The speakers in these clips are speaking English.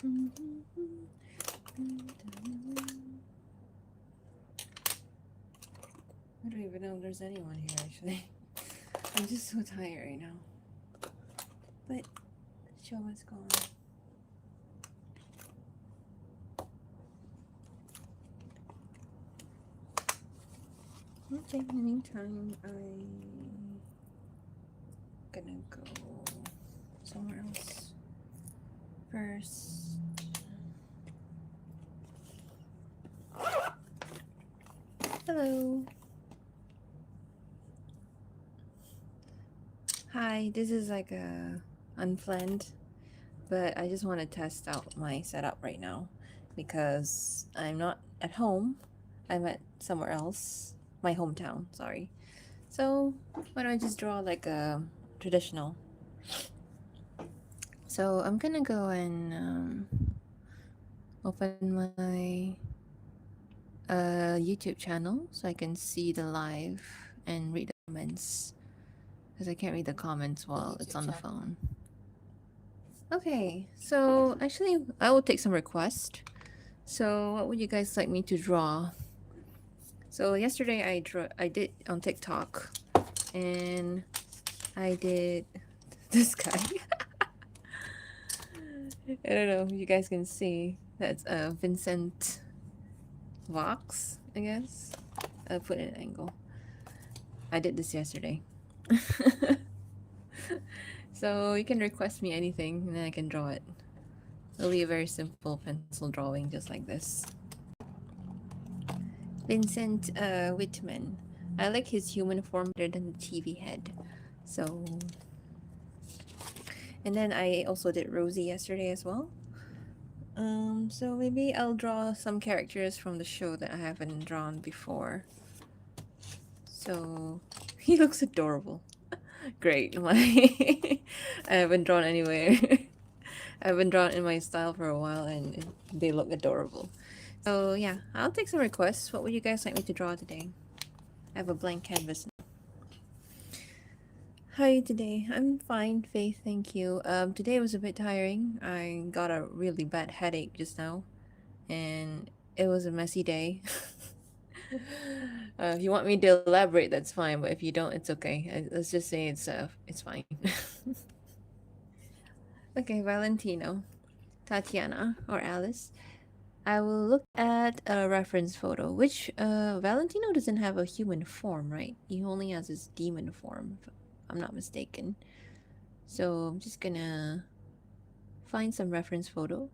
I don't even know if there's anyone here actually. I'm just so tired right now. But show what's going on. Okay, in the meantime, I'm gonna go somewhere else first. Hello. Hi, this is like a unplanned, but I just want to test out my setup right now because I'm not at home. I'm at somewhere else, my hometown, sorry. So why don't I just draw like a traditional? So I'm gonna go and open my YouTube channel so I can see the live and read the comments because I can't read the comments while it's on the phone. Okay, so actually I will take some requests. So what would you guys like me to draw? So yesterday I did on TikTok and I did this guy. I don't know if you guys can see. That's Vincent Vox, I guess. I'll put it at an angle. I did this yesterday. So you can request me anything and then I can draw it. It'll be a very simple pencil drawing just like this. Vincent Whitman. I like his human form better than the TV head. So, and then I also did Rosie yesterday as well. So maybe I'll draw some characters from the show that I haven't drawn before. So he looks adorable. Great. I haven't drawn anywhere. I haven't drawn in my style for a while and they look adorable. So yeah, I'll take some requests. What would you guys like me to draw today? I have a blank canvas now. How are you today? I'm fine, Faith, thank you. Today was a bit tiring. I got a really bad headache just now. And it was a messy day. If you want me to elaborate, that's fine. But if you don't, it's okay. Let's just say it's fine. Okay, Valentino, Tatiana, or Alice. I will look at a reference photo, which Valentino doesn't have a human form, right? He only has his demon form, if I'm not mistaken. So I'm just gonna find some reference photo.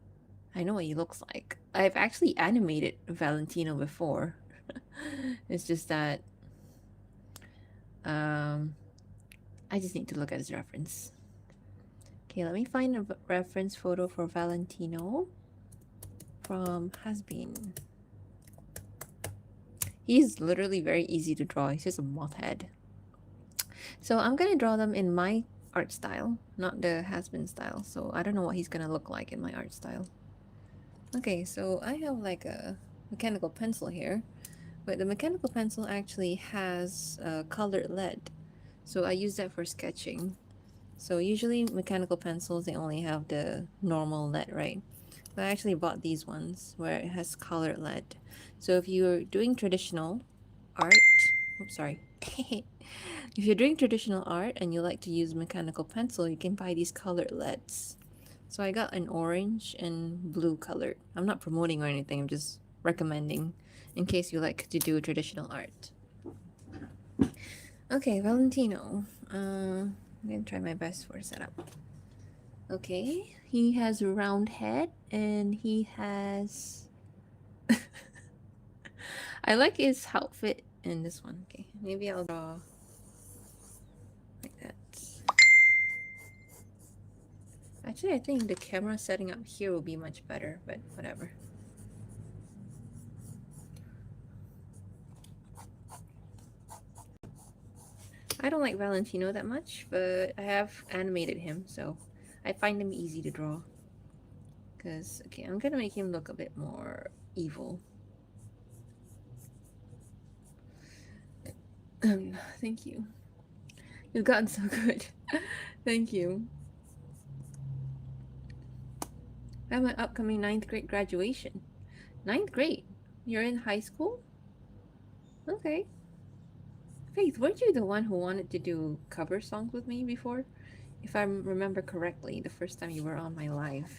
I know what he looks like. I've actually animated Valentino before. It's just that I just need to look at his reference. Okay, let me find a reference photo for Valentino from Hasbin. He's literally very easy to draw. He's just a moth head. So I'm gonna draw them in my art style, not the Hasbin style. So I don't know what he's gonna look like in my art style. Okay, so I have like a mechanical pencil here, but the mechanical pencil actually has colored lead. So I use that for sketching. So usually mechanical pencils, they only have the normal lead, right? But I actually bought these ones where it has colored lead. So if you're doing traditional art, oops, sorry. If you're doing traditional art and you like to use mechanical pencil, you can buy these colored leads. So I got an orange and blue colored. I'm not promoting or anything, I'm just recommending in case you like to do traditional art. Okay, Valentino. I'm gonna try my best for setup. Okay, he has a round head and he has... I like his outfit in this one. Okay, maybe I'll draw like that. Actually, I think the camera setting up here will be much better, but whatever. I don't like Valentino that much, but I have animated him, so I find him easy to draw. Because, okay, I'm gonna make him look a bit more evil. Thank you. You've gotten so good. Thank you. I have my upcoming ninth grade graduation. Ninth grade? You're in high school? Okay. Faith, weren't you the one who wanted to do cover songs with me before? If I remember correctly, the first time you were on my live.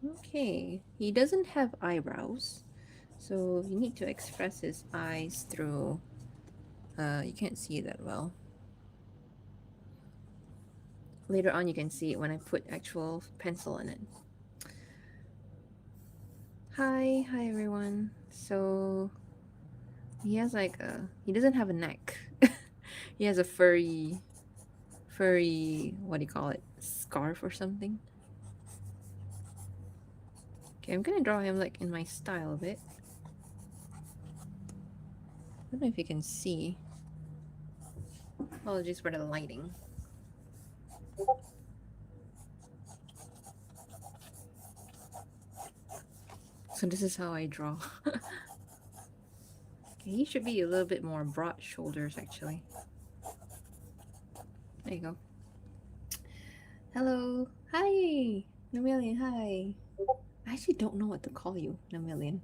Okay, he doesn't have eyebrows, so you need to express his eyes through. You can't see it that well. Later on, you can see it when I put actual pencil in it. Hi everyone. So he has like he doesn't have a neck. He has a furry, what do you call it? Scarf or something. Okay, I'm gonna draw him like in my style a bit. I don't know if you can see. Apologies for the lighting. So this is how I draw. Okay, he should be a little bit more broad shoulders actually. There you go. Hello. Hi. Namillion, hi. I actually don't know what to call you, Namillion.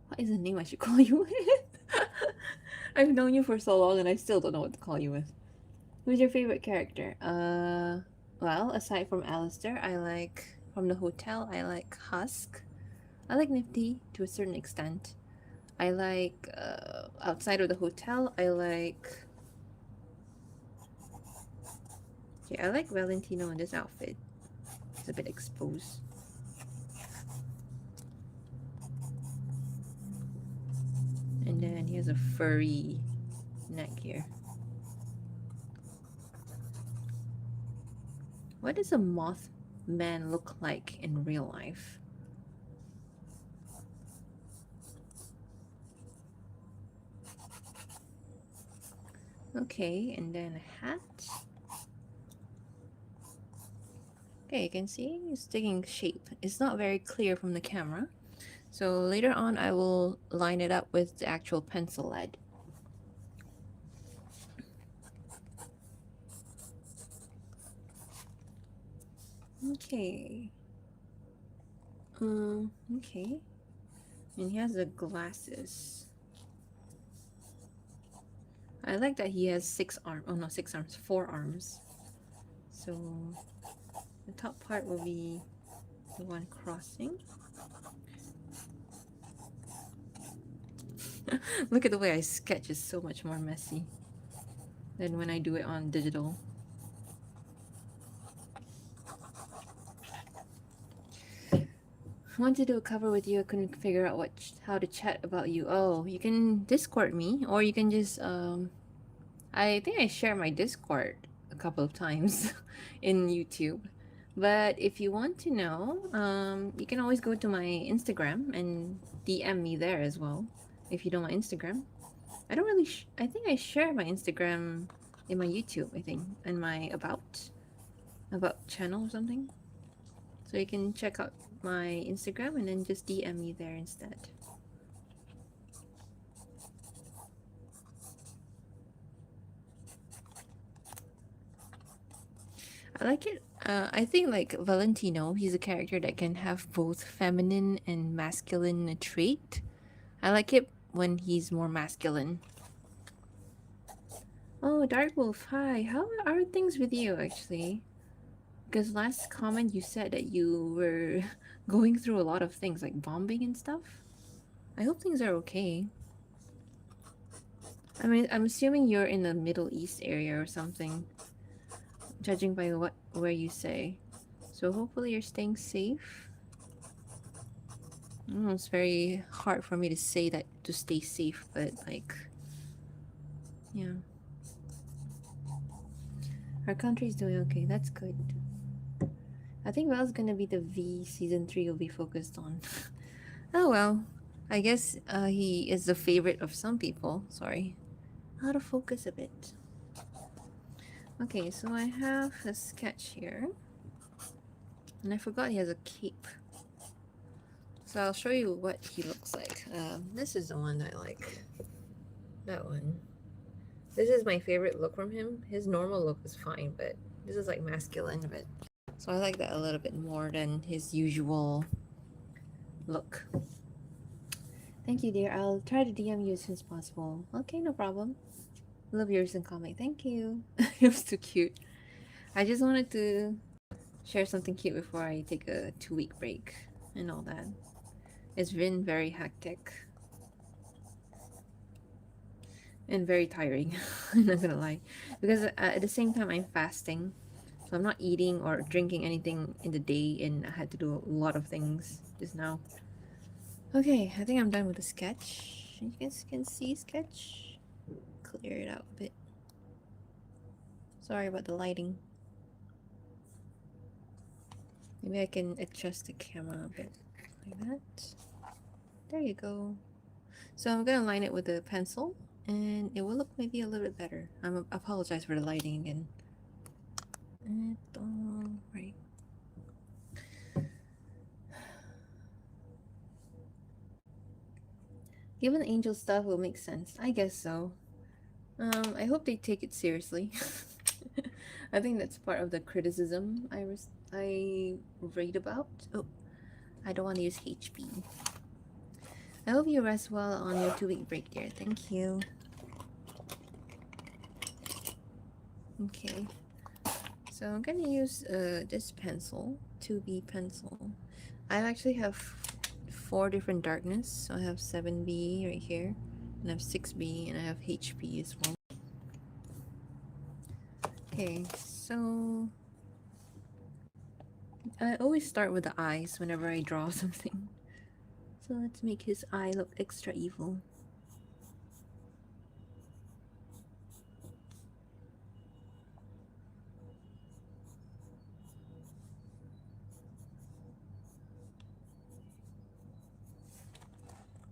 What is the name I should call you with? I've known you for so long and I still don't know what to call you with. Who's your favorite character? Well, aside from Alistair, I like from the hotel, I like Husk. I like Nifty to a certain extent. I like outside of the hotel, I like I like Valentino in this outfit. It's a bit exposed. And then he has a furry neck here. What does a Mothman look like in real life? Okay, and then a hat. Okay, you can see it's taking shape. It's not very clear from the camera. So later on I will line it up with the actual pencil lead. Okay. Okay. And he has the glasses. I like that he has 6 arms. Oh no, 6 arms. 4 arms. So the top part will be the one crossing. Look at the way I sketch. It's so much more messy than when I do it on digital. I wanted to do a cover with you. I couldn't figure out how to chat about you. Oh, you can Discord me, or you can just I think I share my Discord a couple of times in YouTube. But if you want to know, you can always go to my Instagram and DM me there as well. If you know my Instagram, I don't really. I think I share my Instagram in my YouTube. I think and my about channel or something. So you can check out my Instagram and then just DM me there instead. I like it. I think like Valentino, he's a character that can have both feminine and masculine trait. I like it when he's more masculine. Oh, Dark Wolf, hi. How are things with you actually? Because last comment you said that you were going through a lot of things like bombing and stuff. I hope things are okay. I mean, I'm assuming you're in the Middle East area or something, judging by where you say. So hopefully you're staying safe. I know it's very hard for me to say that to stay safe, but like, yeah. Our country's doing okay. That's good. I think Val's gonna be the V season 3 will be focused on. Oh well. I guess he is the favorite of some people. Sorry. Out of focus a bit. Okay, so I have a sketch here. And I forgot he has a cape. So I'll show you what he looks like. This is the one that I like. That one. This is my favorite look from him. His normal look is fine, but this is like masculine a bit. So I like that a little bit more than his usual look. Thank you, dear. I'll try to DM you as soon as possible. Okay, no problem. Love yours and comic. Thank you. It was too cute. I just wanted to share something cute before I take a 2 week break and all that. It's been very hectic and very tiring. I'm not gonna lie, because at the same time I'm fasting, so I'm not eating or drinking anything in the day, and I had to do a lot of things just now. Okay, I think I'm done with the sketch. You guys can see sketch. Clear it out a bit. Sorry about the lighting. Maybe I can adjust the camera a bit like that. There you go. So I'm gonna line it with a pencil, and it will look maybe a little bit better. I apologize for the lighting again. Right. Given angel stuff will make sense. I guess so. I hope they take it seriously. I think that's part of the criticism I read about. Oh, I don't want to use HB. I hope you rest well on your 2 week break, dear. Thank you. Okay. So I'm gonna use this pencil, 2B pencil. I actually have 4 different darkness. So I have 7B right here, and I have 6B, and I have HB as well. Okay, so I always start with the eyes whenever I draw something. So let's make his eye look extra evil.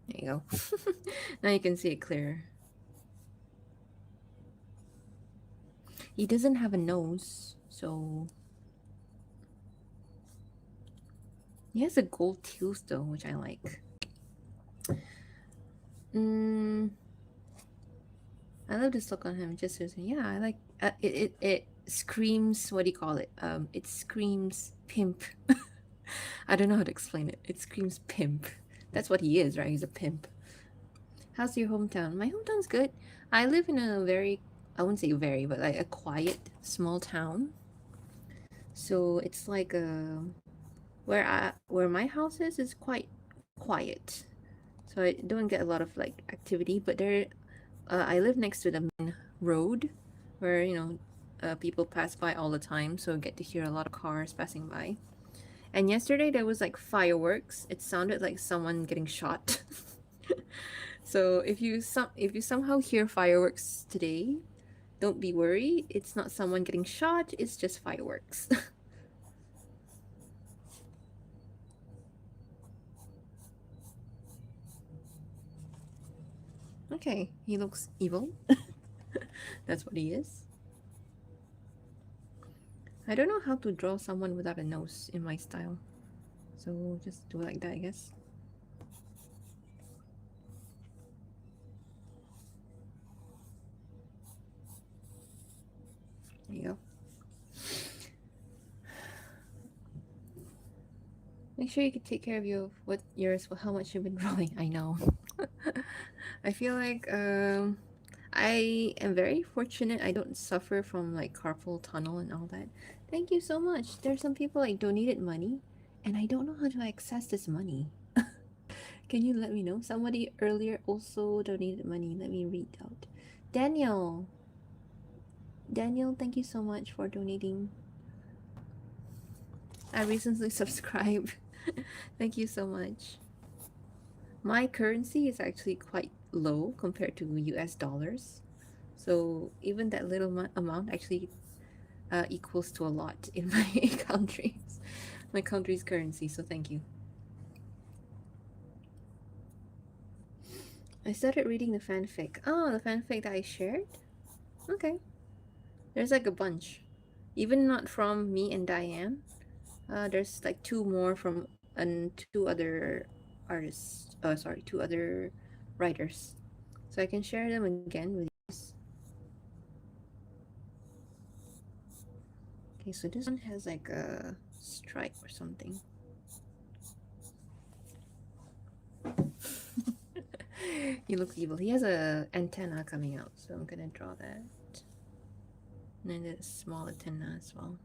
There you go. Now you can see it clearer. He doesn't have a nose, so he has a gold tooth though, which I like. I love this look on him. Just yeah, I like it screams, what do you call it? It screams pimp. I don't know how to explain it. It screams pimp. That's what he is, right? He's a pimp. How's your hometown? My hometown's good. I live in a very, I wouldn't say very, but like a quiet small town. So it's like where my house is quite quiet. So I don't get a lot of like activity, but there I live next to the main road where, people pass by all the time, so I get to hear a lot of cars passing by. And yesterday there was like fireworks. It sounded like someone getting shot. So if you somehow hear fireworks today, don't be worried. It's not someone getting shot, it's just fireworks. Okay, he looks evil. That's what he is. I don't know how to draw someone without a nose in my style. So just do it like that, I guess. There you go. Make sure you can take care of how much you've been drawing. I know. I feel like I am very fortunate. I don't suffer from like carpal tunnel and all that. Thank you so much. There's some people like donated money, and I don't know how to access this money. Can you let me know? Somebody earlier also donated money. Let me read out. Daniel. Daniel, thank you so much for donating. I recently subscribed. Thank you so much. My currency is actually quite low compared to US dollars. So even that little amount actually equals to a lot in my country's currency. So thank you. I started reading the fanfic. Oh, the fanfic that I shared? Okay. There's like a bunch. Even not from me and Diane. There's like 2 more from and 2 other artists. Oh, sorry, 2 other writers. So I can share them again with you. Okay, so this one has like a stripe or something. He looks evil. He has a antenna coming out, so I'm gonna draw that. And then a small antenna as well.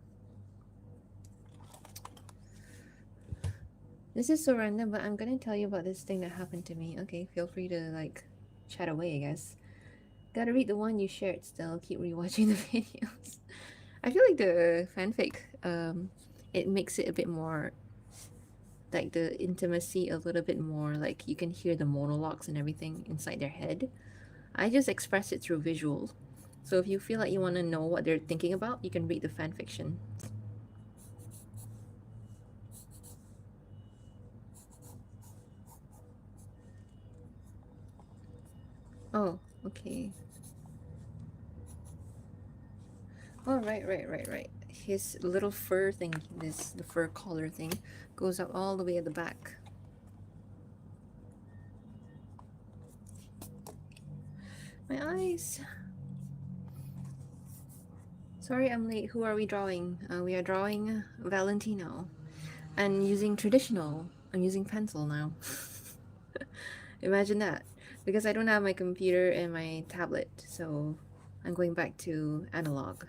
This is so random, but I'm gonna tell you about this thing that happened to me. Okay, feel free to like chat away, I guess. Gotta read the one you shared still. Keep rewatching the videos. I feel like the fanfic, it makes it a bit more like the intimacy a little bit more like you can hear the monologues and everything inside their head. I just express it through visuals. So if you feel like you want to know what they're thinking about, you can read the fan fiction. Oh, okay. Oh, right. His little fur thing, the fur collar thing, goes up all the way at the back. My eyes. Sorry, I'm late. Who are we drawing? We are drawing Valentino. And using traditional. I'm using pencil now. Imagine that. Because I don't have my computer and my tablet, so I'm going back to analog.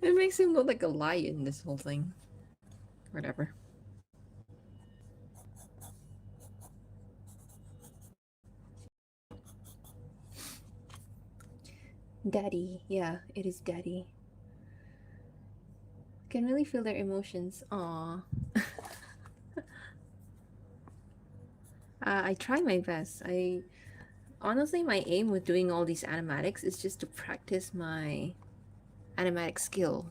It makes him look like a lion, this whole thing. Whatever. Daddy. Yeah, it is daddy. Can really feel their emotions. Aww. I try my best. Honestly, my aim with doing all these animatics is just to practice my animatic skill.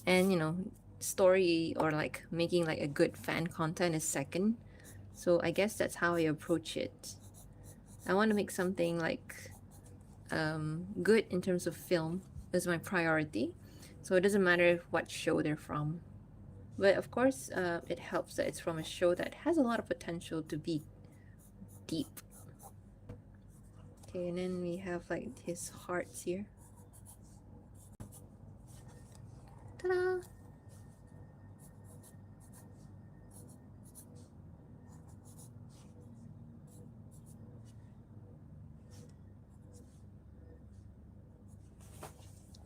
And, story or like making like a good fan content is second. So I guess that's how I approach it. I want to make something like good in terms of film is my priority. So it doesn't matter what show they're from. But of course, it helps that it's from a show that has a lot of potential to be deep. Okay, and then we have like his hearts here. Ta-da!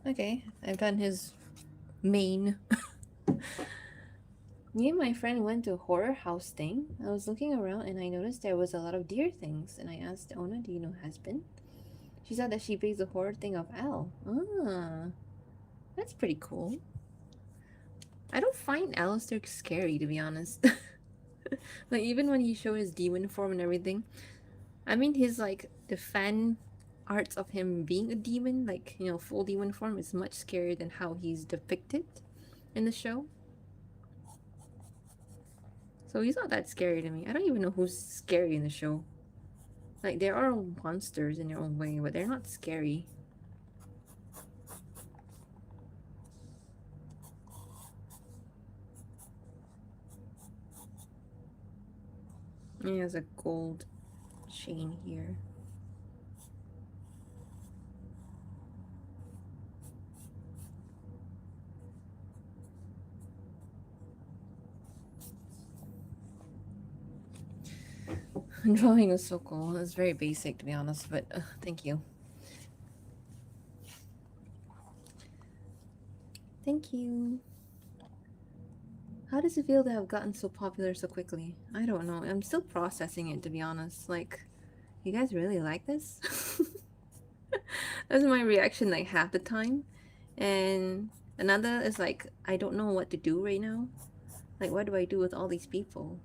Okay, I've done his main. Me and my friend went to a horror house thing. I was looking around and I noticed there was a lot of deer things. And I asked Ona, do you know husband? She said that she based the horror thing off Al. Ah, that's pretty cool. I don't find Alistair scary, to be honest. Like, even when he showed his demon form and everything, I mean, his, like, the fan arts of him being a demon, like, full demon form, is much scarier than how he's depicted in the show. So he's not that scary to me. I don't even know who's scary in the show. Like, there are monsters in their own way, but they're not scary. He has a gold chain here. Drawing was so cool. It's very basic, to be honest, but thank you. Thank you. How does it feel to have gotten so popular so quickly? I don't know. I'm still processing it, to be honest. Like, you guys really like this? That's my reaction like half the time. And another is like, I don't know what to do right now. Like, what do I do with all these people?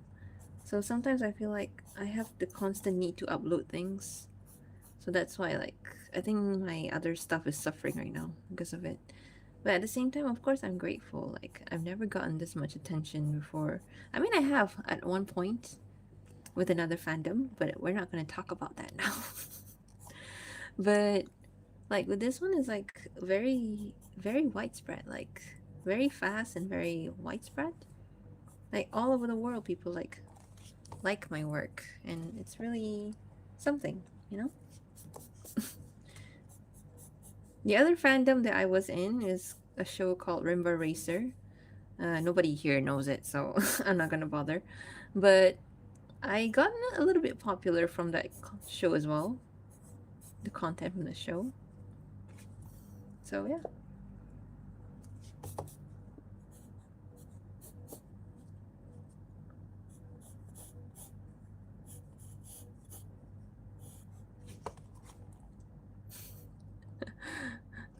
So sometimes I feel like I have the constant need to upload things. So that's why, like, I think my other stuff is suffering right now because of it. But at the same time, of course, I'm grateful. Like, I've never gotten this much attention before. I mean, I have at one point with another fandom, but we're not going to talk about that now. But, like, with this one is like very, very widespread. Like, very fast and very widespread. Like all over the world, people like my work, and it's really something, you know. The other fandom that I was in is a show called Rimba Racer. Nobody here knows it, so I'm not gonna bother. But I got a little bit popular from that show as well, the content from the show. So yeah.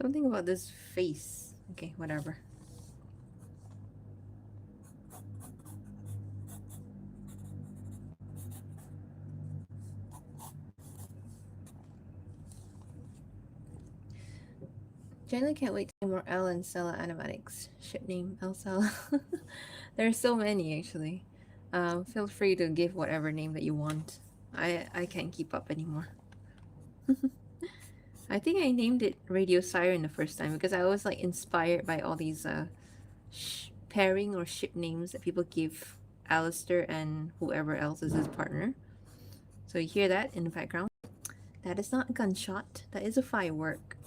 Something about this face. Okay, whatever. Generally can't wait to see more L and Cella animatics. Ship name Elcella. There's so many actually. Feel free to give whatever name that you want. I can't keep up anymore. I think I named it Radio Siren the first time because I was like inspired by all these pairing or ship names that people give Alistair and whoever else is his partner. So you hear that in the background? That is not a gunshot. That is a firework.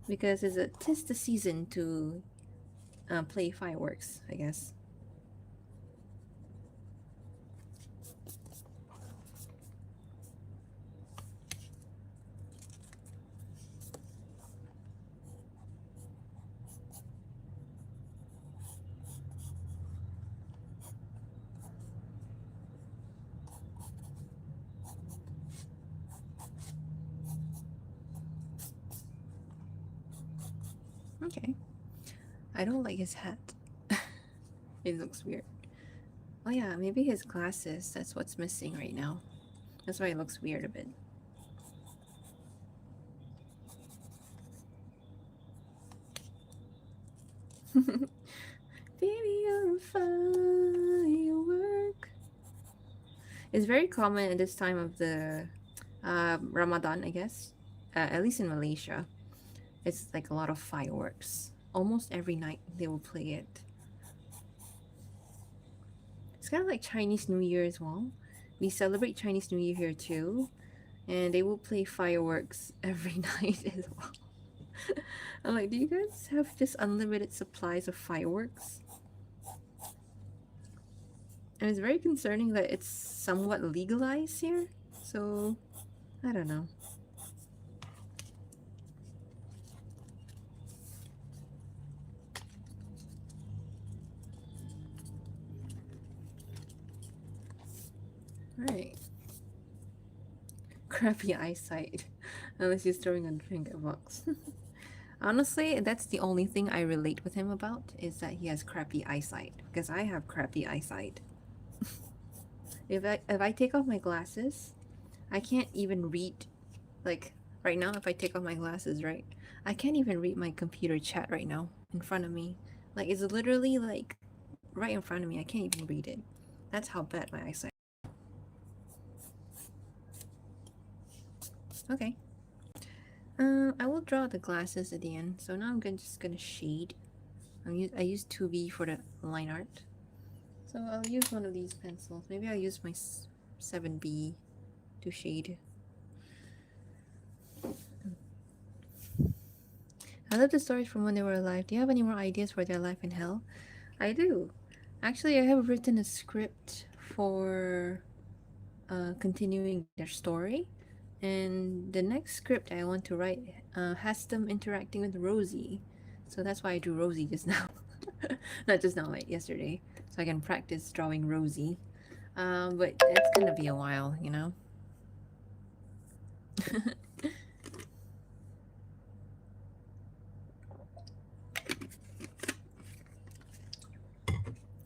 Because it's a tis the season to play fireworks, I guess. Okay. I don't like his hat. It looks weird. Oh yeah, maybe his glasses. That's what's missing right now. That's why it looks weird a bit. Baby, you're a firework. It's very common at this time of the Ramadan, I guess. At least in Malaysia, it's like a lot of fireworks. Almost every night they will play it. It's kind of like Chinese New Year as well. We celebrate Chinese New Year here too, and they will play fireworks every night as well. I'm like, do you guys have just unlimited supplies of fireworks? And it's very concerning that it's somewhat legalized here. So, I don't know. Alright. Crappy eyesight. Unless he's throwing a drink at box. Honestly, that's the only thing I relate with him about is that he has crappy eyesight. Because I have crappy eyesight. If I take off my glasses, I can't even read. Like right now, if I take off my glasses, right, I can't even read my computer chat right now in front of me. Like it's literally like right in front of me. I can't even read it. That's how bad my eyesight. Okay. I will draw the glasses at the end. So now just gonna shade. I use 2B for the line art. So I'll use one of these pencils. Maybe I'll use my 7B to shade. I love the stories from when they were alive. Do you have any more ideas for their life in hell? I do. Actually, I have written a script for continuing their story. And the next script I want to write has them interacting with Rosie. So that's why I drew Rosie just now. Not just now, like yesterday. So I can practice drawing Rosie. But it's gonna be a while, you know?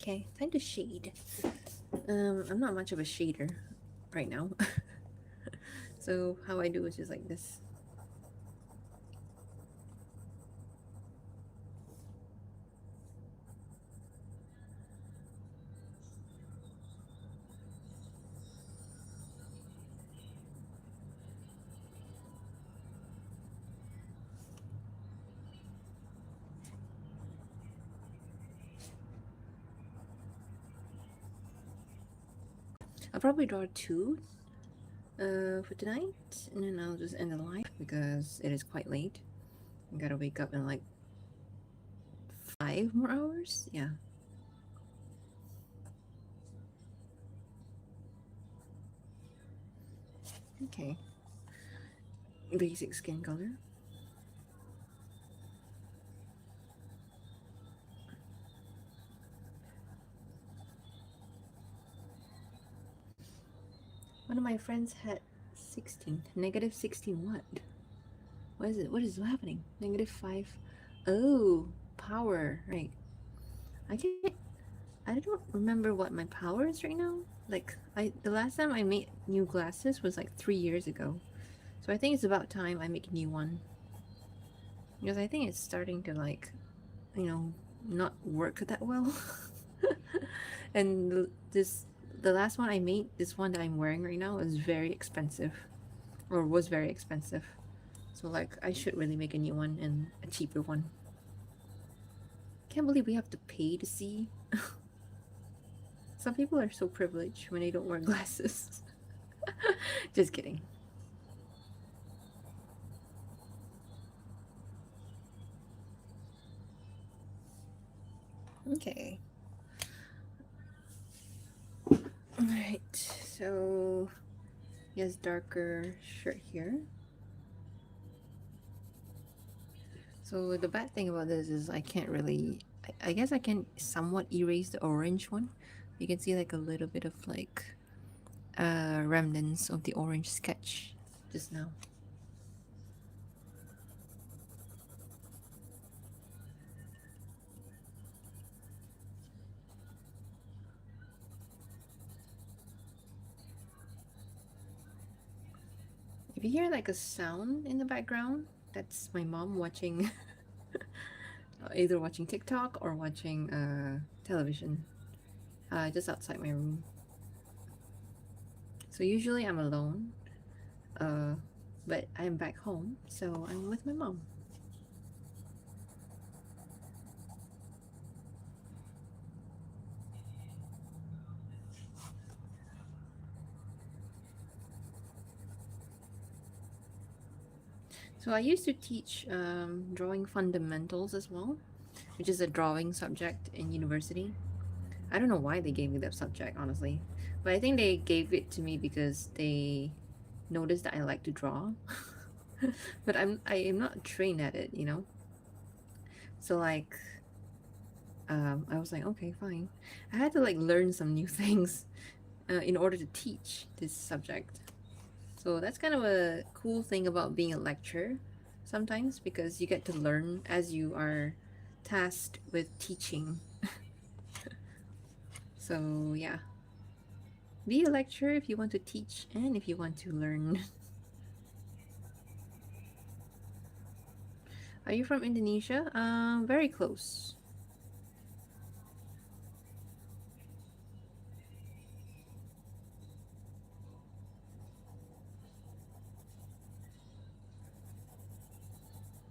Okay, time to shade. I'm not much of a shader right now. So how I do is just like this. I'll probably draw two for tonight, and then I'll just end the live because it is quite late. I gotta wake up in like 5 more hours. Yeah. Okay. Basic skin color. One of my friends had 16. Negative 16 what? What is it? What is happening? Negative 5. Oh, power. Right. I can't. I don't remember what my power is right now. Like, the last time I made new glasses was like 3 years ago. So I think it's about time I make a new one. Because I think it's starting to, like, you know, not work that well. And the last one I made, this one that I'm wearing right now, is very expensive. Or was very expensive. So, like, I should really make a new one and a cheaper one. Can't believe we have to pay to see. Some people are so privileged when they don't wear glasses. Just kidding. Okay. Alright, so yes, darker shirt here. So the bad thing about this is I can't really, I guess I can somewhat erase the orange one. You can see like a little bit of like remnants of the orange sketch just now. If you hear like a sound in the background, that's my mom watching either watching TikTok or watching television just outside my room. So usually I'm alone, but I'm back home, so I'm with my mom. So I used to teach drawing fundamentals as well, which is a drawing subject in university. I don't know why they gave me that subject, honestly, but I think they gave it to me because they noticed that I like to draw. But I am not trained at it, you know. So like, I was like, okay, fine. I had to like learn some new things in order to teach this subject. So that's kind of a cool thing about being a lecturer sometimes, because you get to learn as you are tasked with teaching. So yeah, be a lecturer if you want to teach and if you want to learn. Are you from Indonesia? Very close.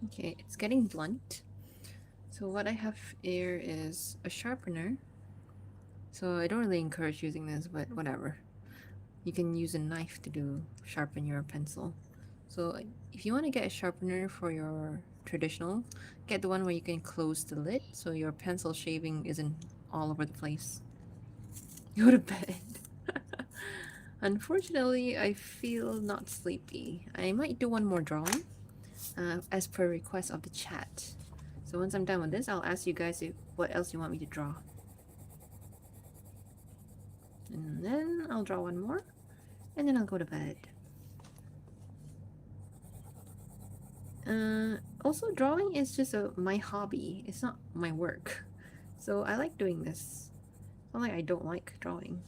Okay, it's getting blunt. So what I have here is a sharpener. So I don't really encourage using this, but whatever. You can use a knife to sharpen your pencil. So if you want to get a sharpener for your traditional, get the one where you can close the lid so your pencil shaving isn't all over the place. Go to bed. Unfortunately, I feel not sleepy. I might do one more drawing as per request of the chat. So once I'm done with this, I'll ask you guys what else you want me to draw. And then I'll draw one more, and then I'll go to bed. Also, drawing is just my hobby. It's not my work. So I like doing this. It's not like I don't like drawing.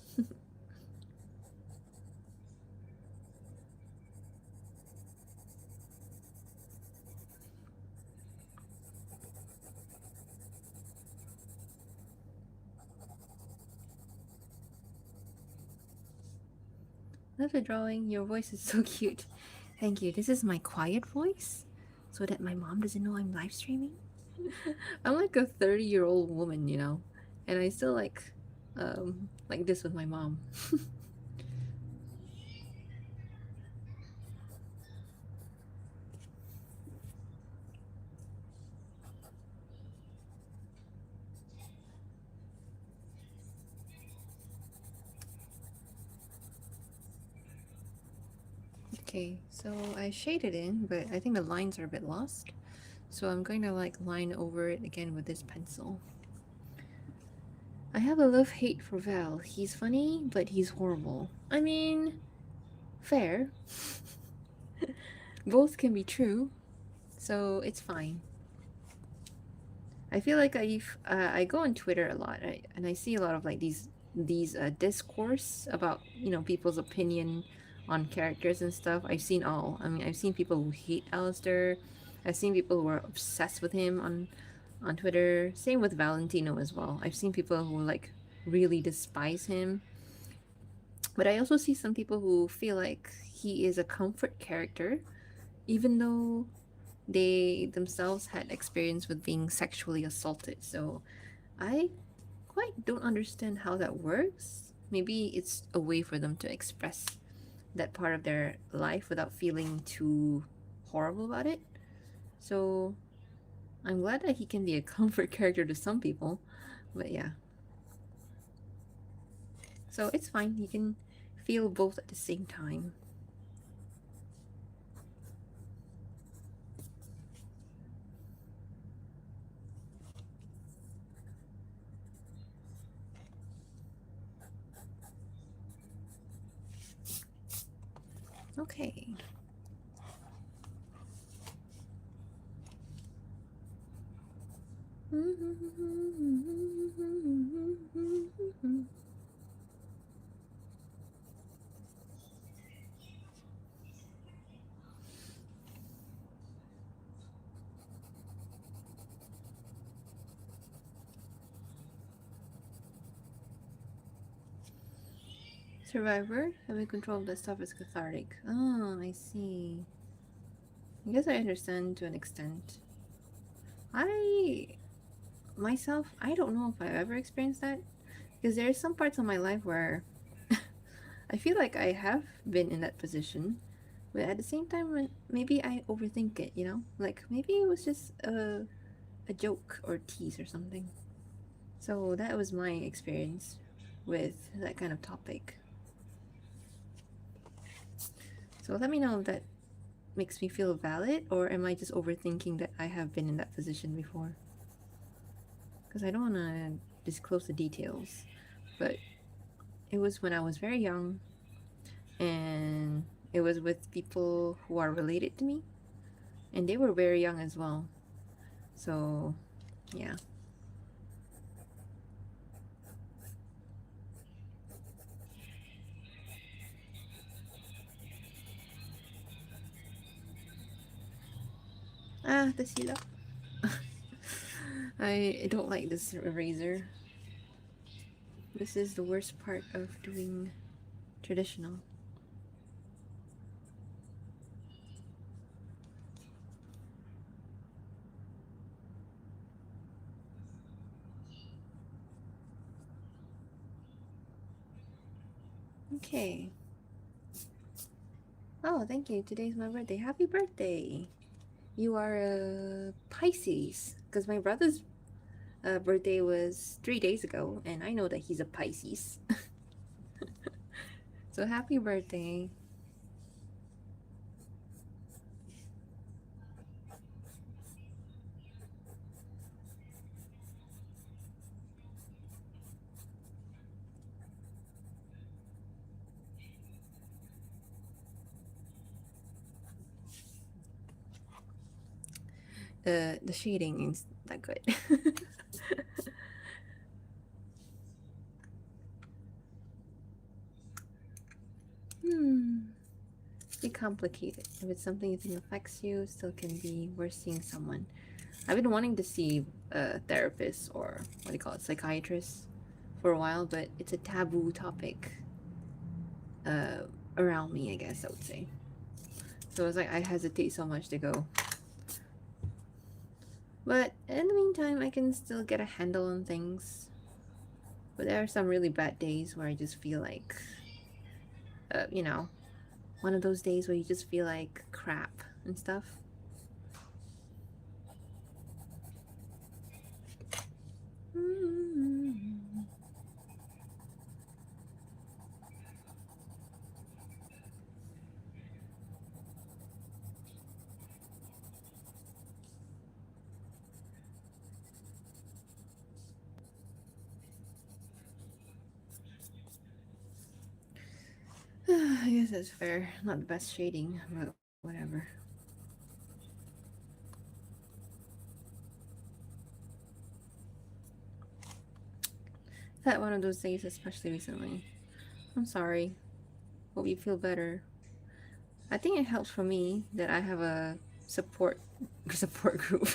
Love the drawing. Your voice is so cute. Thank you. This is my quiet voice so that my mom doesn't know I'm live streaming. I'm like a 30-year-old woman, you know, and I still like this with my mom. Okay, so I shaded in, but I think the lines are a bit lost. So I'm going to like line over it again with this pencil. I have a love-hate for Val. He's funny, but he's horrible. I mean, fair. Both can be true, so it's fine. I feel like I go on Twitter a lot, and I see a lot of like these discourse about people's opinion on characters and stuff. I've seen all. I mean, I've seen people who hate Alistair. I've seen people who are obsessed with him on Twitter. Same with Valentino as well. I've seen people who like really despise him. But I also see some people who feel like he is a comfort character, even though they themselves had experience with being sexually assaulted. So I quite don't understand how that works. Maybe it's a way for them to express that part of their life without feeling too horrible about it. So I'm glad that he can be a comfort character to some people. But yeah. So it's fine. You can feel both at the same time. Okay. Survivor, having control of that stuff is cathartic. Oh, I see. I guess I understand to an extent. I myself, I don't know if I've ever experienced that because there are some parts of my life where I feel like I have been in that position, but at the same time, maybe I overthink it. Like maybe it was just a joke or tease or something. So that was my experience with that kind of topic. So let me know if that makes me feel valid, or am I just overthinking that I have been in that position before? Because I don't want to disclose the details, but it was when I was very young, and it was with people who are related to me, and they were very young as well. So, yeah. Ah, the sila. I don't like this eraser. This is the worst part of doing traditional. Okay. Oh, thank you. Today's my birthday. Happy birthday. You are a Pisces. Because my brother's birthday was 3 days ago, and I know that he's a Pisces. So happy birthday. The shading is that good. Hmm. Be complicated. If it's something you think affects you, still can be worth seeing someone. I've been wanting to see a therapist, or what do you call it, psychiatrist, for a while, but it's a taboo topic uh, around me, I guess I would say. So it's like I hesitate so much to go. But in the meantime, I can still get a handle on things. But there are some really bad days where I just feel like, you know, one of those days where you just feel like crap and stuff. guess that's fair. Not the best shading, but whatever. Had one of those days, especially recently. I'm sorry. Hope you feel better. I think it helps for me that I have a support support group.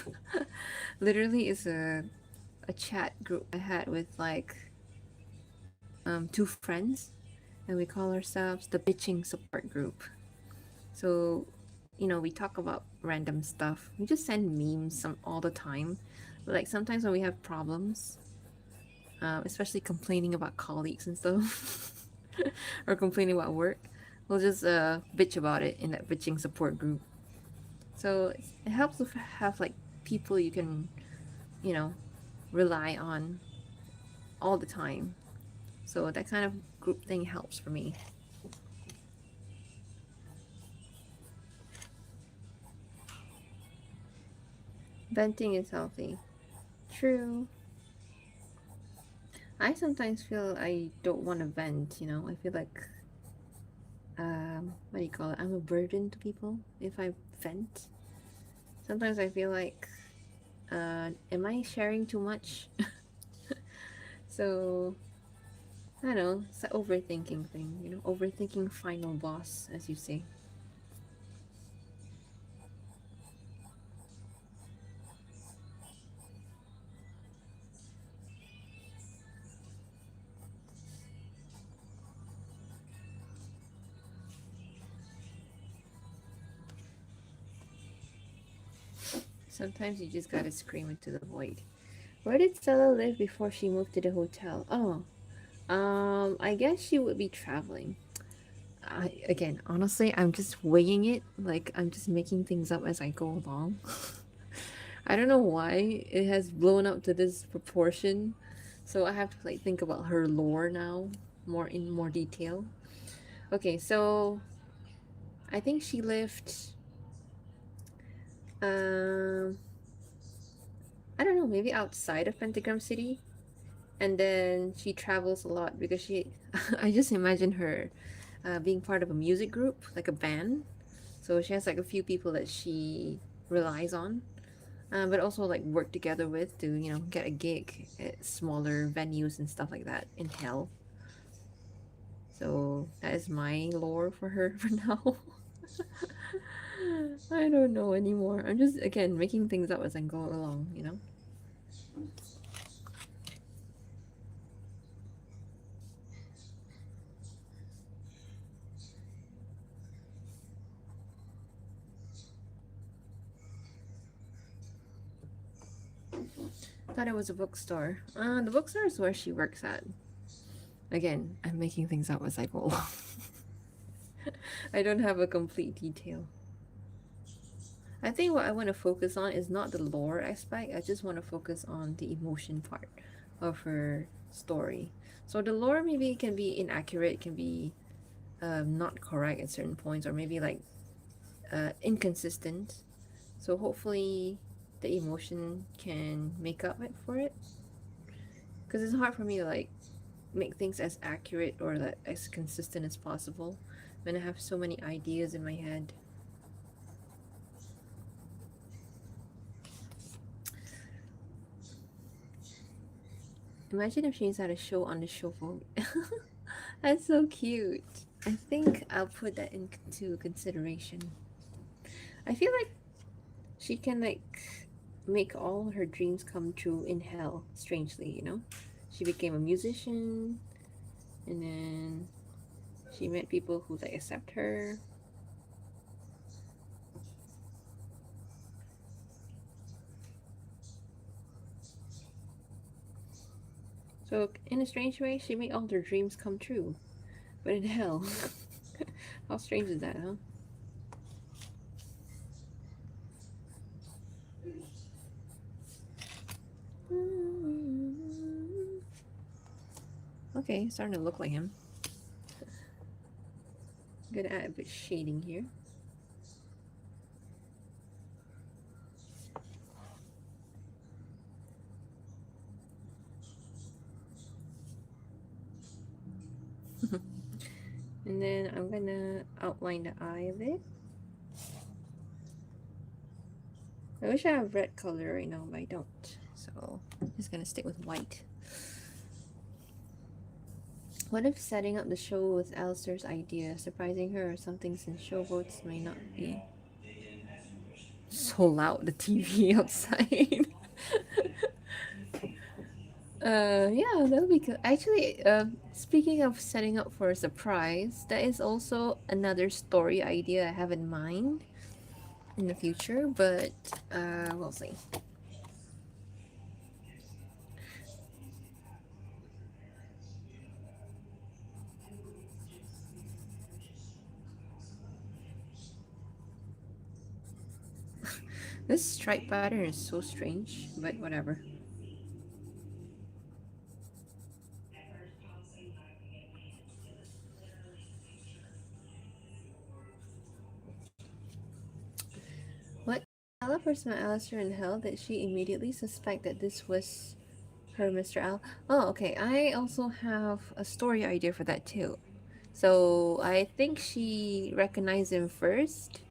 Literally, is a chat group I had with like two friends, and we call ourselves the bitching support group. So, we talk about random stuff. We just send memes all the time. But like sometimes when we have problems, especially complaining about colleagues and stuff, or complaining about work, we'll just bitch about it in that bitching support group. So it helps to have like people you can, you know, rely on all the time. So that kind of group thing helps for me. Venting is healthy. True. I sometimes feel I don't want to vent. I feel like, what do you call it? I'm a burden to people if I vent. Sometimes I feel like, am I sharing too much? So, I don't know, it's an overthinking thing. Overthinking final boss, as you say. Sometimes you just gotta scream into the void. Where did Stella live before she moved to the hotel? Oh, I guess she would be traveling. Again, honestly, I'm just weighing it. Like, I'm just making things up as I go along. I don't know why it has blown up to this proportion. So I have to like think about her lore now, more detail. Okay, so I think she lived um I don't know, maybe outside of Pentagram City. And then she travels a lot because she I just imagine her being part of a music group, like a band. So she has like a few people that she relies on, but also like work together with to get a gig at smaller venues and stuff like that in hell. So that is my lore for her for now. I don't know anymore. I'm just again making things up as I go along. Thought it was a bookstore. The bookstore is where she works at. Again, I'm making things up as I go along. I don't have a complete detail. I think what I want to focus on is not the lore aspect. I just want to focus on the emotion part of her story. So the lore maybe can be inaccurate, can be not correct at certain points, or maybe like inconsistent. So hopefully the emotion can make up it for it. Because it's hard for me to like make things as accurate or like, as consistent as possible when I have so many ideas in my head. Imagine if she's had a show on the show vote. That's so cute. I think I'll put that into consideration. I feel like she can like make all her dreams come true in hell, strangely. She became a musician and then she met people who like accept her. So in a strange way, she made all her dreams come true. But in hell. How strange is that, huh? Okay, starting to look like him. Gonna add a bit shading here. And And then I'm gonna outline the eye of it. I wish I have red color right now, but I don't. So I'm just gonna stick with white. What if setting up the show was Alistair's idea, surprising her or something since showboats may not be so loud, the TV outside? Yeah, that would be good. Actually, speaking of setting up for a surprise, that is also another story idea I have in mind in the future, but we'll see. This stripe pattern is so strange, but whatever. What? Ella first met Alistair in hell, did she immediately suspect that this was her Mr. Al? Oh, okay. I also have a story idea for that too. So I think she recognized him first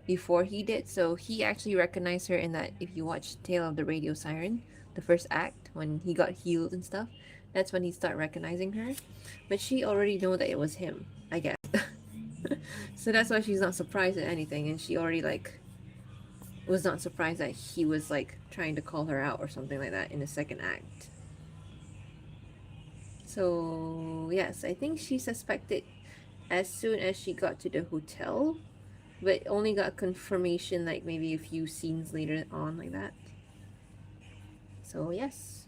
before he did. So he actually recognized her in that if you watch Tale of the Radio Siren, the first act, when he got healed and stuff, that's when he started recognizing her. But she already know that it was him, I guess. So that's why she's not surprised at anything, and she already like was not surprised that he was like trying to call her out or something like that in the second act. So yes, I think she suspected as soon as she got to the hotel, but only got confirmation like maybe a few scenes later on like that. So yes.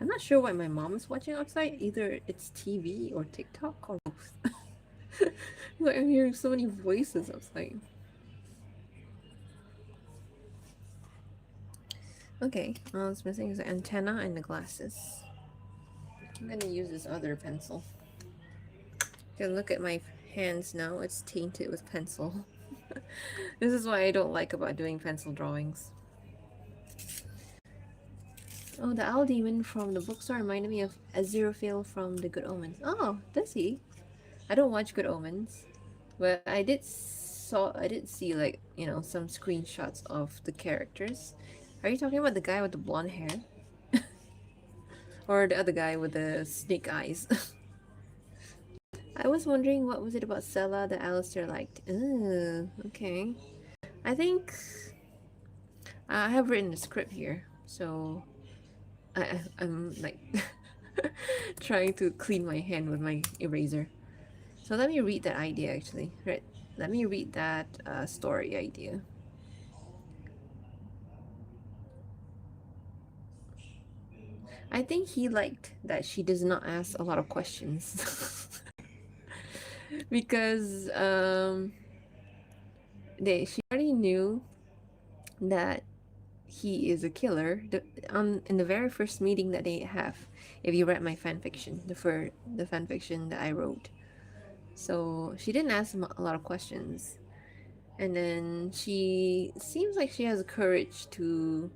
I'm not sure what my mom is watching outside. Either it's TV or TikTok or both. Like I'm hearing so many voices outside. Okay, all it's missing is the antenna and the glasses. I'm gonna use this other pencil. You can look at my hands now, it's tainted with pencil. This is what I don't like about doing pencil drawings. Oh, the owl demon from the bookstore reminded me of Aziraphale from The Good Omens. Oh, does he? I don't watch Good Omens, but I did see like, you know, some screenshots of the characters. Are you talking about the guy with the blonde hair? Or the other guy with the snake eyes? I was wondering what was it about Sella that Alistair liked. Okay. I think I have written a script here, so I'm like trying to clean my hand with my eraser. So let me read that idea actually. Right. Let me read that story idea. I think he liked that she does not ask a lot of questions. Because she already knew that he is a killer in the very first meeting that they have. If you read my fan fiction, the fan fiction that I wrote, so she didn't ask him a lot of questions, and then she seems like she has the courage to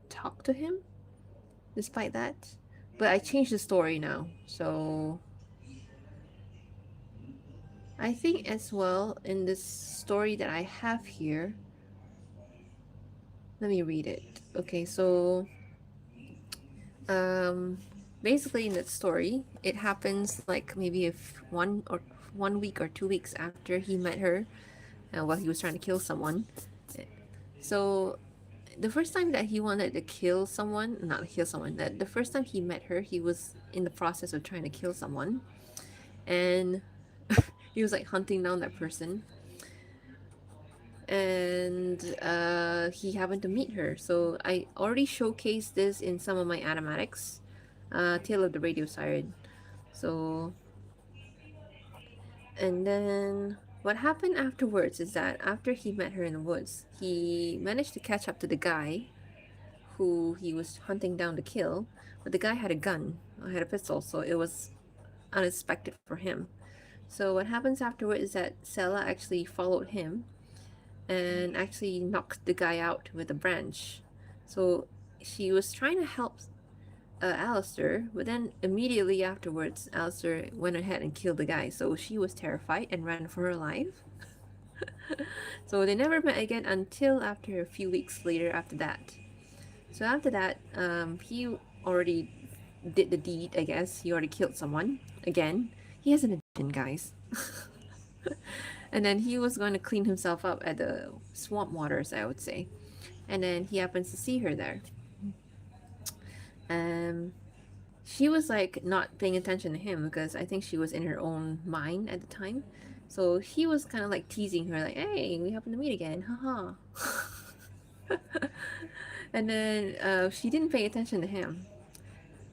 talk to him despite that. But I changed the story now, so I think as well in this story that I have here. Let me read it. Okay, so um basically in that story it happens like maybe if 1 week or 2 weeks after he met her while he was trying to kill someone. So the first time that he wanted to kill someone, not kill someone, that the first time he met her, he was in the process of trying to kill someone, and he was like hunting down that person, and he happened to meet her. So I already showcased this in some of my animatics, Tale of the Radio Siren. So, and then what happened afterwards is that after he met her in the woods, he managed to catch up to the guy who he was hunting down to kill, but the guy had a gun, had a pistol, so it was unexpected for him. So what happens afterward is that Sela actually followed him and actually knocked the guy out with a branch. So she was trying to help Alistair, but then immediately afterwards, Alistair went ahead and killed the guy. So she was terrified and ran for her life. So they never met again until after a few weeks later after that. So after that, he already did the deed, I guess. He already killed someone. Again, he has an addiction, guys. And then he was going to clean himself up at the swamp waters, I would say. And then he happens to see her there. Um, she was like not paying attention to him because I think she was in her own mind at the time. So he was kind of like teasing her, like, "Hey, we happen to meet again, haha." And then she didn't pay attention to him.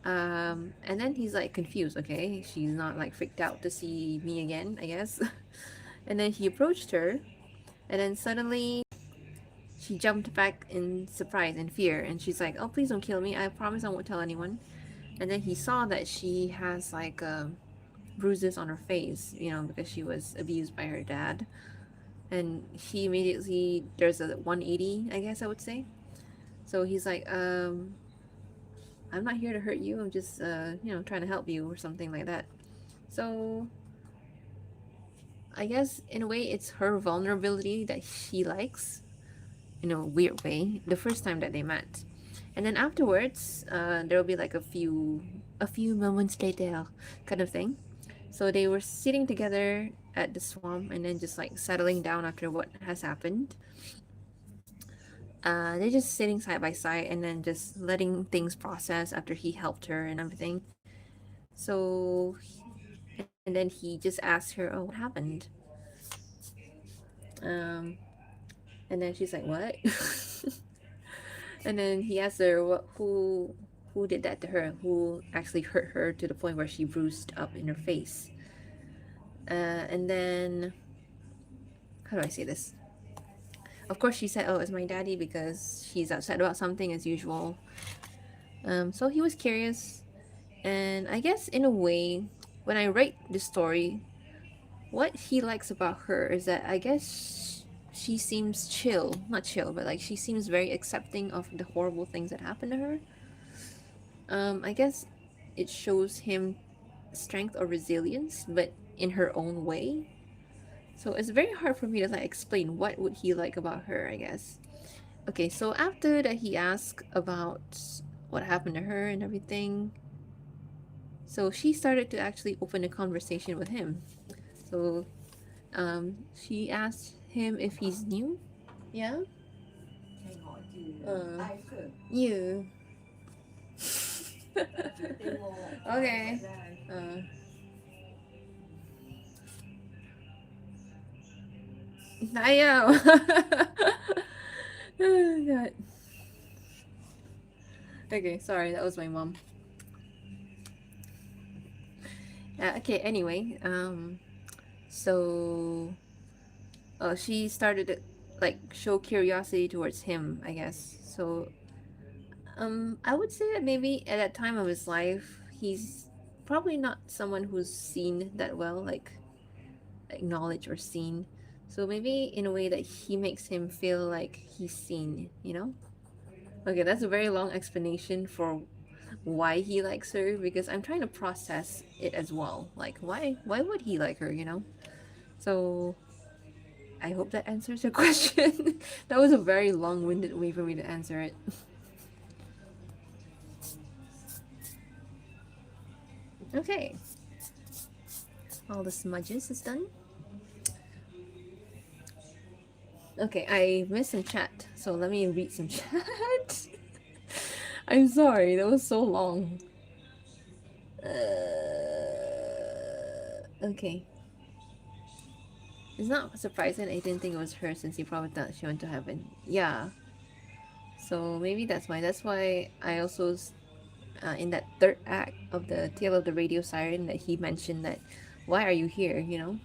And then he's like confused. Okay, she's not like freaked out to see me again, I guess. And then he approached her, and then suddenly she jumped back in surprise and fear, and she's like, "Oh, please don't kill me. I promise I won't tell anyone." And then he saw that she has like bruises on her face, you know, because she was abused by her dad. And he immediately, there's a 180, I guess I would say. So he's like, I'm not here to hurt you. I'm just, trying to help you or something like that. So I guess in a way, it's her vulnerability that he likes in a weird way. The first time that they met, and then afterwards, there will be like a few moments later, kind of thing. So they were sitting together at the swamp and then just like settling down after what has happened. They're just sitting side by side and then just letting things process after he helped her and everything. So, and then he just asked her, "Oh, what happened?" Um, and then she's like, "What?" And then he asked her, "What? Who did that to her? Who actually hurt her to the point where she bruised up in her face?" And then, how do I say this? Of course, she said, "Oh, it's my daddy," because she's upset about something as usual. So he was curious, and I guess in a way, when I write the story, what he likes about her is that I guess she seems chill, not chill, but like she seems very accepting of the horrible things that happen to her. I guess it shows him strength or resilience, but in her own way. So it's very hard for me to like explain what would he like about her, I guess. Okay, so after that he asked about what happened to her and everything, so she started to actually open a conversation with him. So she asked him if he's new. Yeah. You. Okay. Uh, Ayaw. Oh, God. Okay, sorry, that was my mom. Okay, anyway, so she started to like show curiosity towards him, I guess. So I would say that maybe at that time of his life, he's probably not someone who's seen that well, like acknowledged or seen. So maybe in a way that he makes him feel like he's seen, you know? Okay, that's a very long explanation for why he likes her because I'm trying to process it as well. Like why would he like her, you know? So I hope that answers your question. That was a very long-winded way for me to answer it. Okay, all the smudges is done. Okay, I missed some chat, so let me read some chat. I'm sorry, that was so long. Okay. It's not surprising I didn't think it was her since he probably thought she went to heaven. Yeah. So maybe that's why. That's why I also, in that third act of the Tale of the Radio Siren, that he mentioned that, why are you here, you know?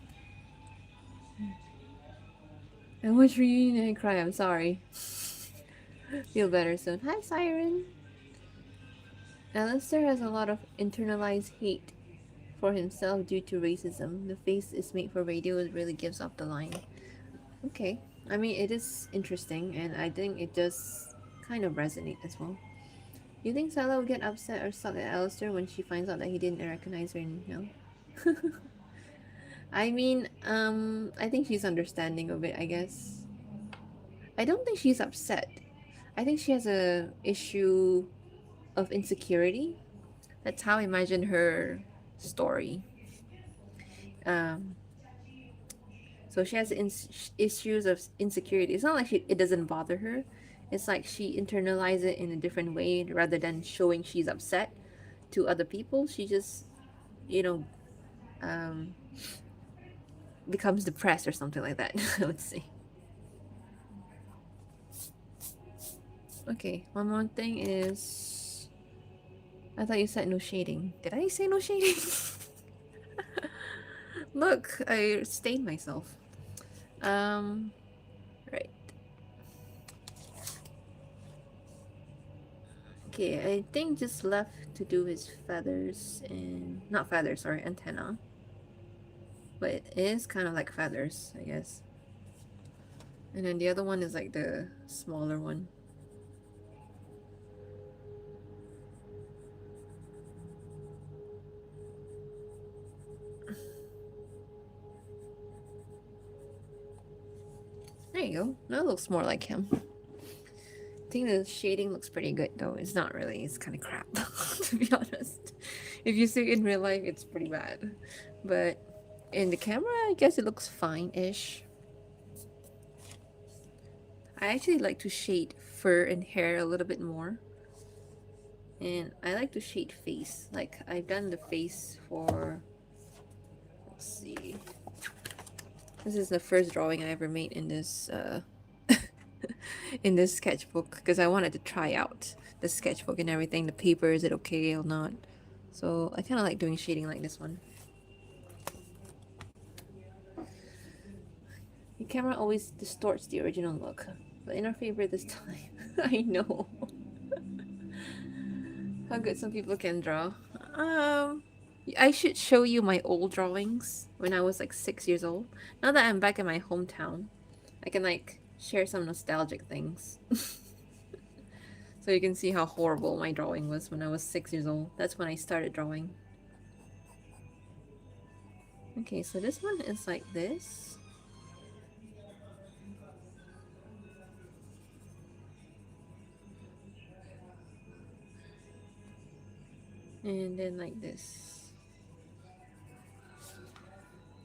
I watch reunion and cry, I'm sorry. Feel better soon. Hi, Siren. Alistair has a lot of internalized hate for himself due to racism. The face is made for radio, it really gives off the line. Okay. I mean, it is interesting, and I think it does kind of resonate as well. You think Stella would get upset or sulk at Alistair when she finds out that he didn't recognize her in hell? I mean, I think she's understanding of it, I guess. I don't think she's upset. I think she has a issue of insecurity. That's how I imagine her story. Um, so she has issues of insecurity. It's not like it doesn't bother her. It's like she internalizes it in a different way rather than showing she's upset to other people. She just, you know, um, becomes depressed or something like that. I would say. Okay, one more thing is, I thought you said no shading. Did I say no shading? Look, I stained myself. Um, right. Okay, I think just left to do his feathers and not feathers, sorry, antenna. But it is kind of like feathers, I guess. And then the other one is like the smaller one. There you go. That looks more like him. I think the shading looks pretty good though. It's not really, it's kind of crap, to be honest. If you see it in real life, it's pretty bad. But in the camera, I guess it looks fine-ish. I actually like to shade fur and hair a little bit more. And I like to shade face. Like, I've done the face for, let's see. This is the first drawing I ever made in this, in this sketchbook. Because I wanted to try out the sketchbook and everything. The paper, is it okay or not? So, I kind of like doing shading like this one. The camera always distorts the original look. But in our favor this time. I know. How good some people can draw. Um, I should show you my old drawings when I was like 6 years old. Now that I'm back in my hometown, I can like share some nostalgic things. So you can see how horrible my drawing was when I was 6 years old. That's when I started drawing. Okay, so this one is like this. And then like this.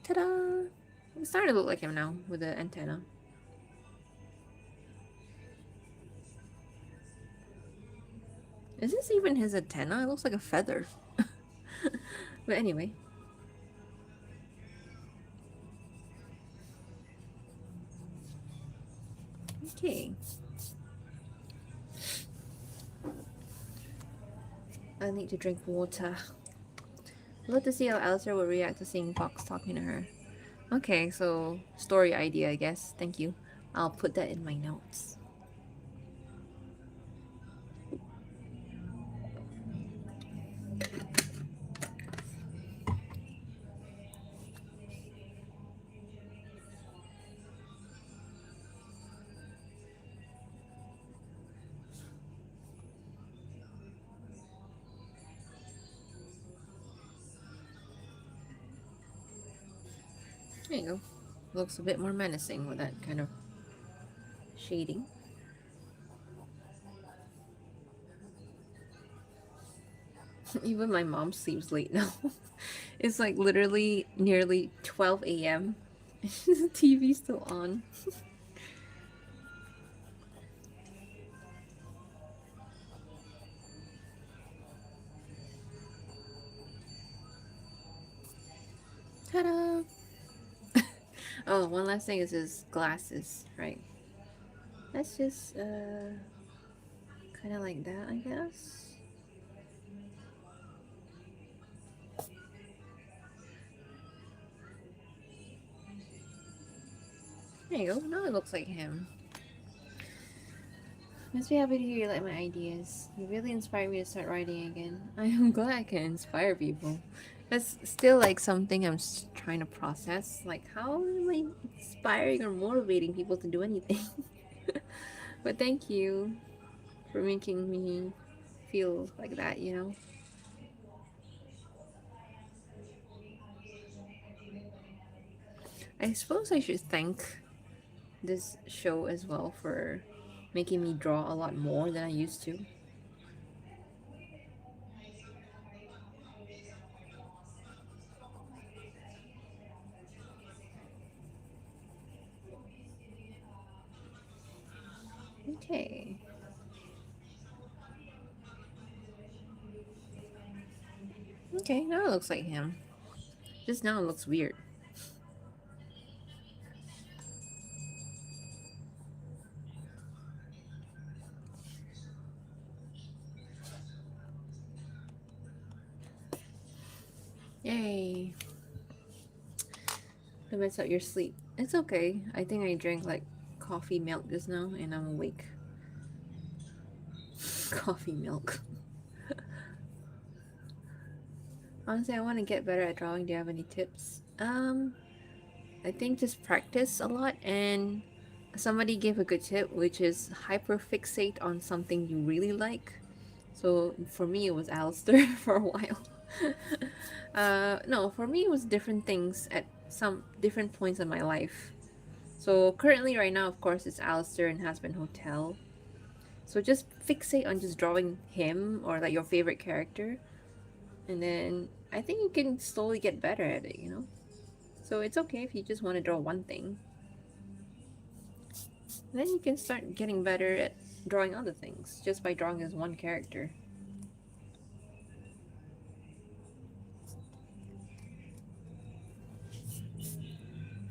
Ta-da! It's starting to look like him now with the antenna. Is this even his antenna? It looks like a feather. But anyway. Okay. I need to drink water. Love to see how Alistair would react to seeing Fox talking to her. Okay, so story idea, I guess. Thank you. I'll put that in my notes. There you go. Looks a bit more menacing with that kind of shading. Even my mom sleeps late now. It's like literally nearly 12 a.m. The TV's still on. Ta-da! Oh, one last thing is his glasses, right? That's just, kind of like that, I guess. There you go. Now it looks like him. Must be happy to hear you like my ideas. You really inspired me to start writing again. I am glad I can inspire people. That's still like something trying to process. Like, how am I inspiring or motivating people to do anything? But thank you for making me feel like that, you know? I suppose I should thank this show as well for making me draw a lot more than I used to. Okay. Okay, now it looks like him. Just now it looks weird. Yay. To mess up your sleep. It's okay. I think I drank like coffee milk just now and I'm awake. Coffee milk. Honestly, I want to get better at drawing. Do you have any tips? I think just practice a lot, and somebody gave a good tip, which is hyperfixate on something you really like. So for me, it was Alistair for a while. No, for me, it was different things at some different points in my life. So currently, right now, of course, it's Alistair and Has Been Hotel. So just fixate on just drawing him or like your favorite character, and then I think you can slowly get better at it, you know? So it's okay if you just want to draw one thing. Then you can start getting better at drawing other things just by drawing as one character.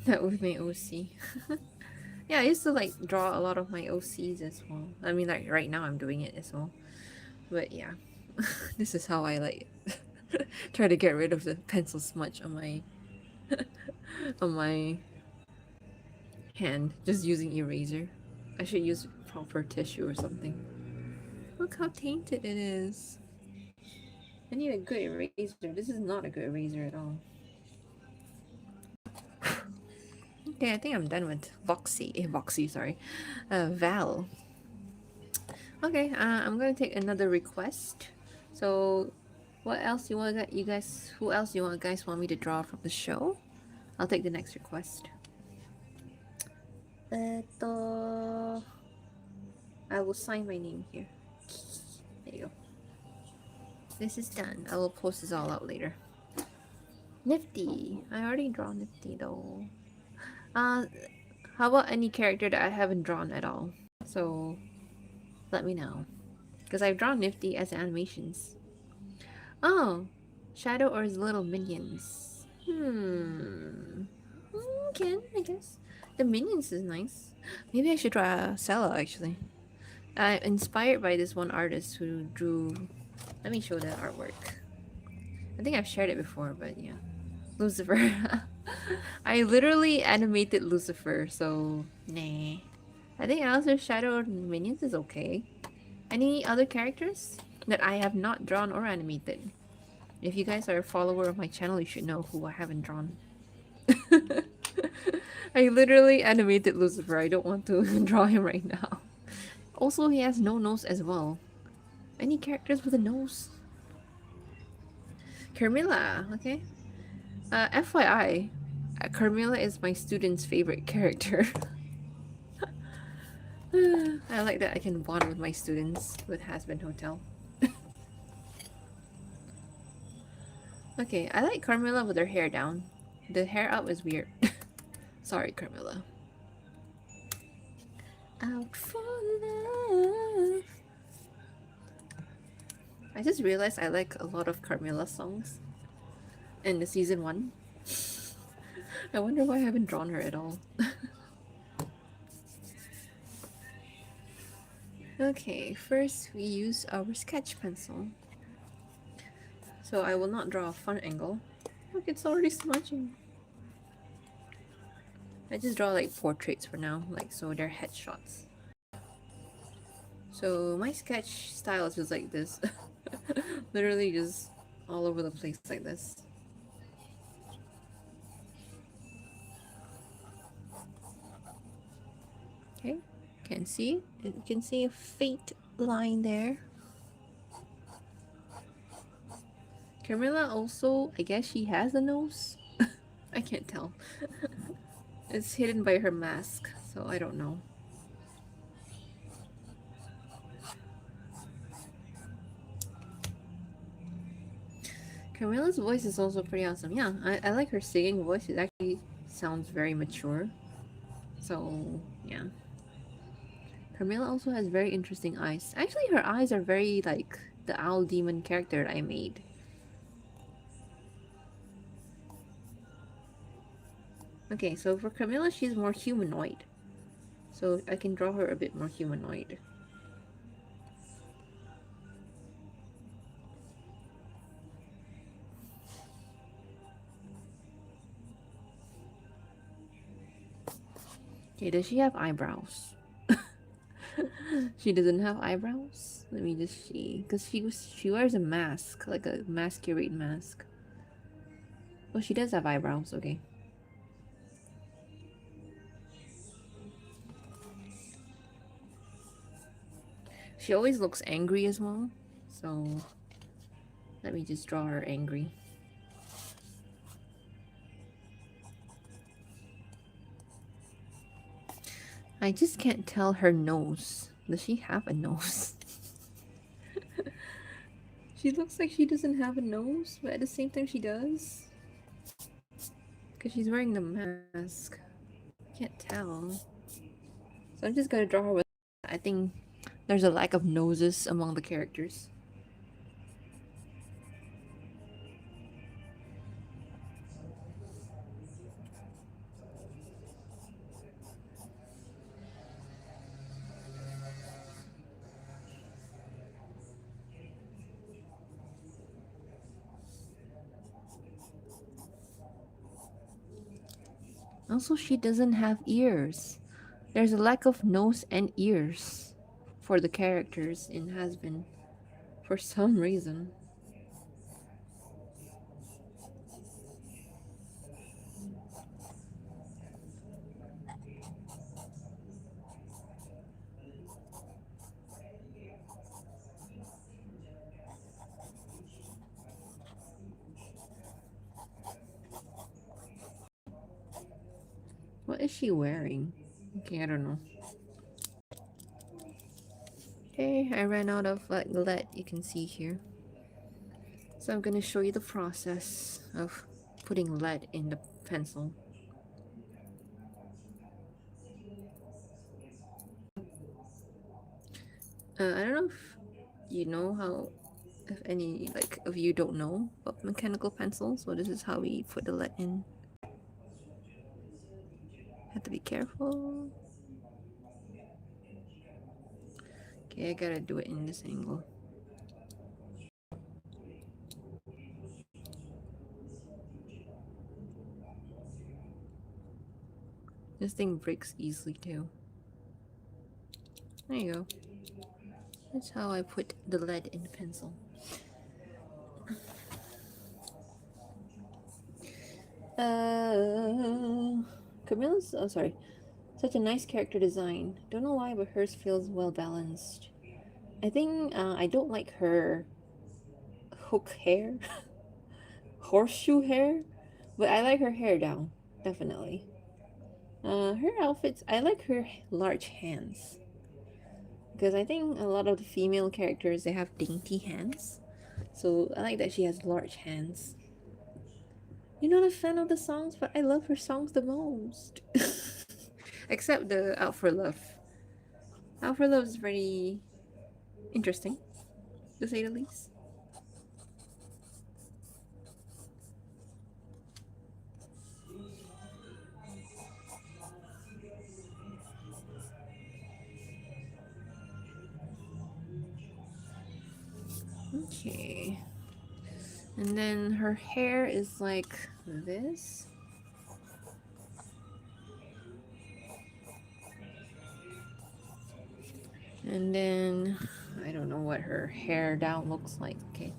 That was my OC. Yeah, I used to like draw a lot of my OCs as well. I mean, like right now I'm doing it as well. But yeah, this is how I like try to get rid of the pencil smudge on my on my hand, just using eraser. I should use proper tissue or something. Look how tainted it is. I need a good eraser. This is not a good eraser at all. Okay, I think I'm done with Voxy, sorry. Val. Okay, I'm gonna take another request. So, what else you guys? Who else you guys want me to draw from the show? I'll take the next request. Eto, I will sign my name here. There you go. This is done. I will post this all out later. Nifty. I already drawn Nifty though. Uh, how about any character that I haven't drawn at all? So let me know. Because I've drawn Nifty as animations. Oh, Shadow or his little minions. Can, I guess. The minions is nice. Maybe I should draw Sella actually. Inspired by this one artist who drew. Let me show the artwork. I think I've shared it before, but yeah. Lucifer. I literally animated Lucifer, so nah. I think Alistair's Shadow and Minions is okay. Any other characters that I have not drawn or animated? If you guys are a follower of my channel, you should know who I haven't drawn. I literally animated Lucifer. I don't want to draw him right now. Also, he has no nose as well. Any characters with a nose? Carmela, okay. FYI, Carmela is my student's favorite character. I like that I can bond with my students with Has Been Hotel. Okay, I like Carmela with her hair down. The hair up is weird. Sorry, Carmela. Out for love. I just realized I like a lot of Carmela songs in the season 1. I wonder why I haven't drawn her at all. Okay, first we use our sketch pencil. So I will not draw a fun angle. Look, it's already smudging. I just draw like portraits for now, like so they're headshots. So my sketch style is just like this. Literally just all over the place like this. can see. You can see a faint line there. Carmela also, I guess she has a nose. I can't tell. It's hidden by her mask, so I don't know. Carmela's voice is also pretty awesome. Yeah, I like her singing voice. It actually sounds very mature. So, yeah. Carmela also has very interesting eyes. Actually, her eyes are very like the owl demon character that I made. Okay, so for Camilla, she's more humanoid. So I can draw her a bit more humanoid. Okay, does she have eyebrows? She doesn't have eyebrows? Let me just see. Because she wears a mask, like a masquerade mask. Oh, she does have eyebrows, okay. She always looks angry as well. So let me just draw her angry. I just can't tell her nose. Does she have a nose? She looks like she doesn't have a nose, but at the same time she does. Because she's wearing the mask. Can't tell. So I'm just gonna draw her with... I think there's a lack of noses among the characters. Also, she doesn't have ears. There's a lack of nose and ears for the characters in Has-Been. For some reason. What is she wearing? Okay, I don't know. Okay, I ran out of like lead, you can see here. So I'm gonna show you the process of putting lead in the pencil. I don't know if you know how, if any like of you don't know about mechanical pencils. So this is how we put the lead in. Have to be careful. Okay, I gotta do it in this angle. This thing breaks easily too. There you go. That's how I put the lead in the pencil. Camilla's, oh sorry, such a nice character design. Don't know why, but hers feels well balanced. I think I don't like her hook hair, horseshoe hair, but I like her hair down, definitely. Her outfits, I like her large hands. Because I think a lot of the female characters, they have dainty hands. So I like that she has large hands. You're not a fan of the songs, but I love her songs the most. Except the Out for Love. Out for Love is very interesting, to say the least. Okay. And then her hair is like this. And then I don't know what her hair down looks like. Okay.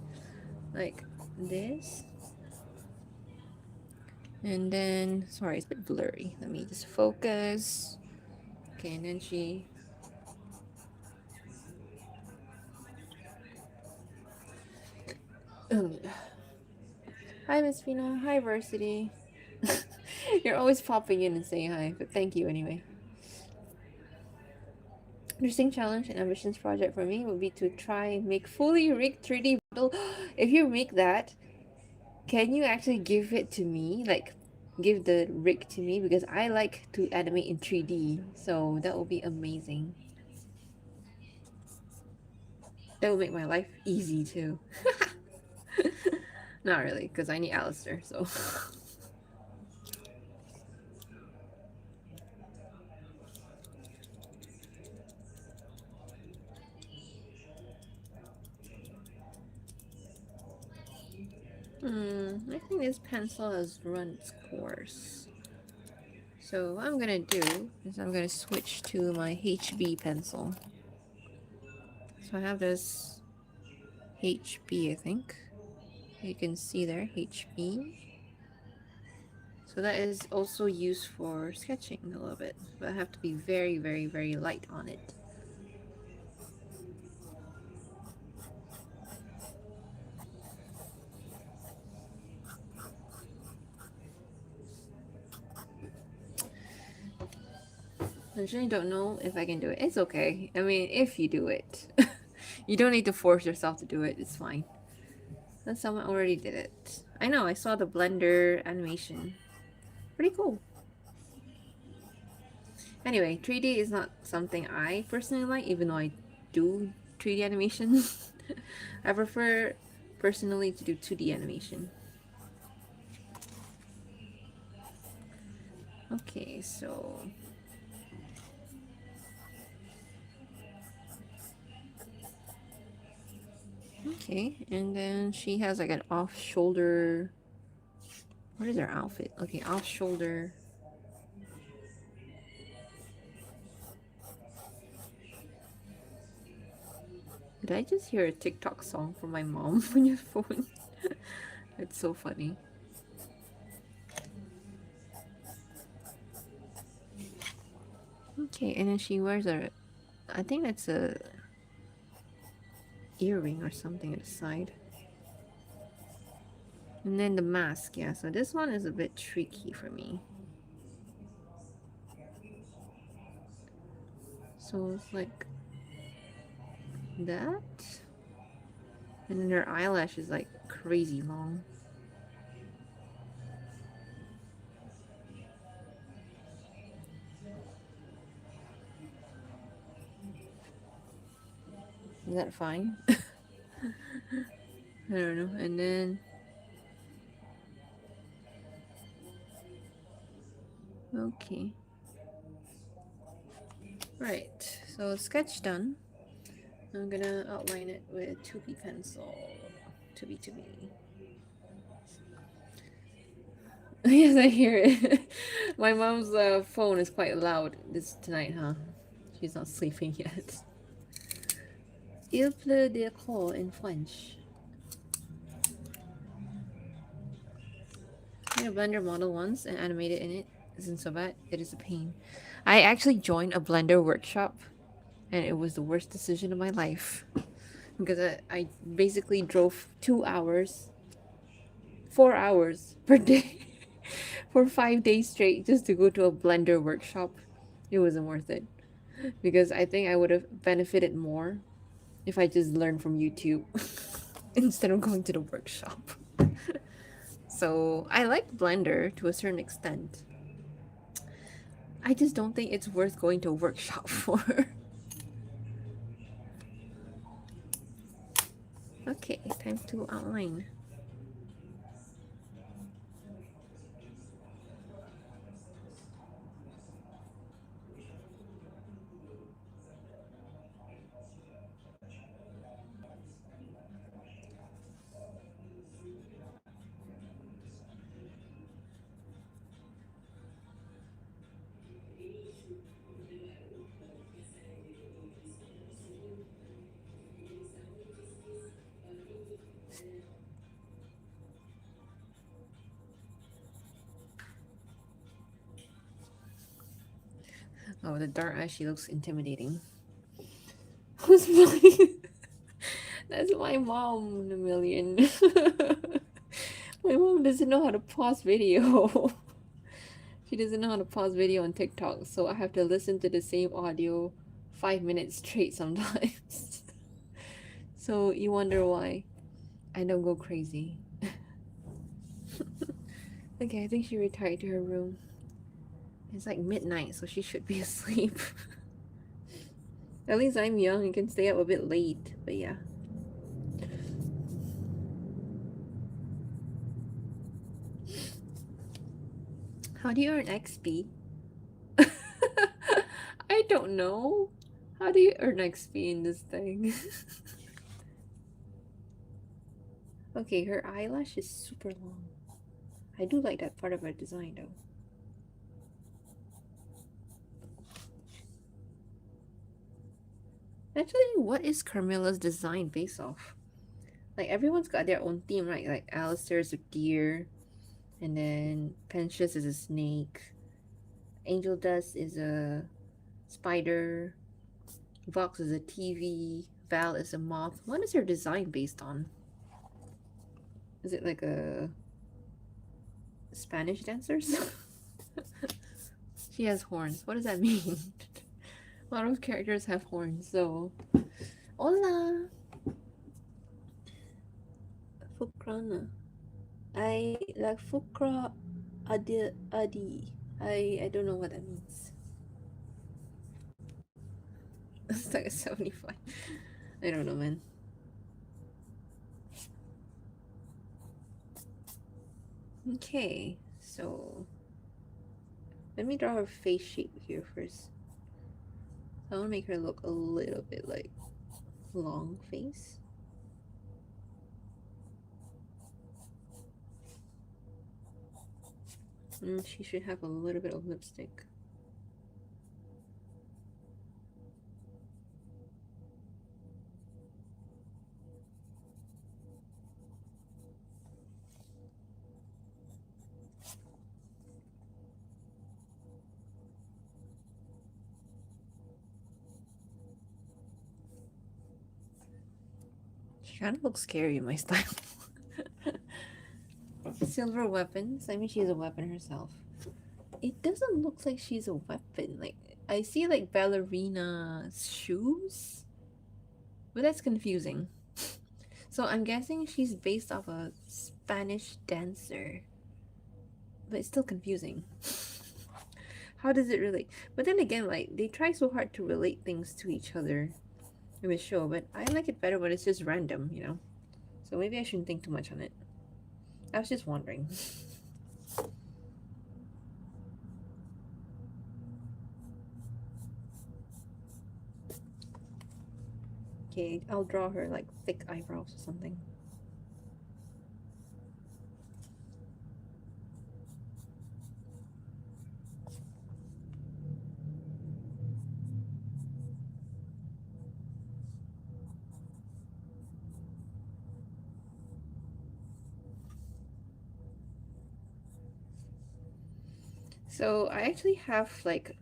Like this. And then sorry, it's a bit blurry. Let me just focus. Okay, and then she Hi, Miss Fina. Hi, Varsity. You're always popping in and saying hi, but thank you anyway. Interesting challenge and ambitions project for me would be to try and make fully rigged 3D model. If you make that, can you actually give it to me? Like, give the rig to me because I like to animate in 3D. So that would be amazing. That would make my life easy too. Not really, because I need Alistair, so. I think this pencil has run its course. So what I'm gonna do is I'm gonna switch to my HB pencil. So I have this HB, I think. You can see there, HB. So that is also used for sketching a little bit, but I have to be very, very, very light on it. I actually don't know if I can do it. It's okay. I mean, if you do it. You don't need to force yourself to do it. It's fine. Then someone already did it. I know, I saw the Blender animation. Pretty cool. Anyway, 3D is not something I personally like, even though I do 3D animation. I prefer personally to do 2D animation. Okay, so okay, and then she has like an off shoulder. What is her outfit? Okay, off shoulder. Did I just hear a TikTok song from my mom on your phone? It's so funny. Okay, and then she wears a, I think that's a earring or something at the side. And then the mask, yeah, so this one is a bit tricky for me. So it's like that. And then her eyelash is like crazy long. Is that fine? I don't know. And then okay. Right. So sketch done. I'm gonna outline it with 2B pencil. 2B. Yes, I hear it. My mom's phone is quite loud this tonight, huh? She's not sleeping yet. Il pleut d'école in French. I made a Blender model once and animated in it. Isn't so bad. It is a pain. I actually joined a Blender workshop, and it was the worst decision of my life because I basically drove 2 hours, 4 hours per day for 5 days straight just to go to a Blender workshop. It wasn't worth it because I think I would have benefited more if I just learned from YouTube instead of going to the workshop. So I like Blender to a certain extent. I just don't think it's worth going to a workshop for. Okay, time to outline. Oh, the dark eye, she looks intimidating. Who's mine? That's my mom in a million. My mom doesn't know how to pause video. She doesn't know how to pause video on TikTok, so I have to listen to the same audio 5 minutes straight sometimes. So you wonder why I don't go crazy. Okay, I think she retired to her room. It's like midnight, so she should be asleep. At least I'm young and can stay up a bit late, but yeah. How do you earn XP? I don't know. How do you earn XP in this thing? Okay, her eyelash is super long. I do like that part of her design though. Actually, what is Carmela's design based off? Like everyone's got their own theme, right? Like Alistair's a deer, and then Pensius is a snake, Angel Dust is a spider, Vox is a TV, Val is a moth. What is her design based on? Is it like a Spanish dancers? She has horns. What does that mean? A lot of characters have horns, so. Hola! Fukrana. I like Fukra Adi. I don't know what that means. It's like a 75. I don't know, man. Okay, so let me draw her face shape here first. I want to make her look a little bit like long face. She should have a little bit of lipstick. She kind of looks scary in my style. Silver weapons. I mean, she has a weapon herself. It doesn't look like she's a weapon. Like, I see like ballerina shoes, but that's confusing. So I'm guessing she's based off a Spanish dancer, but it's still confusing. How does it relate? But then again, like they try so hard to relate things to each other in the show, but I like it better when it's just random, you know? So maybe I shouldn't think too much on it. I was just wondering. Okay, I'll draw her like thick eyebrows or something. So I actually have like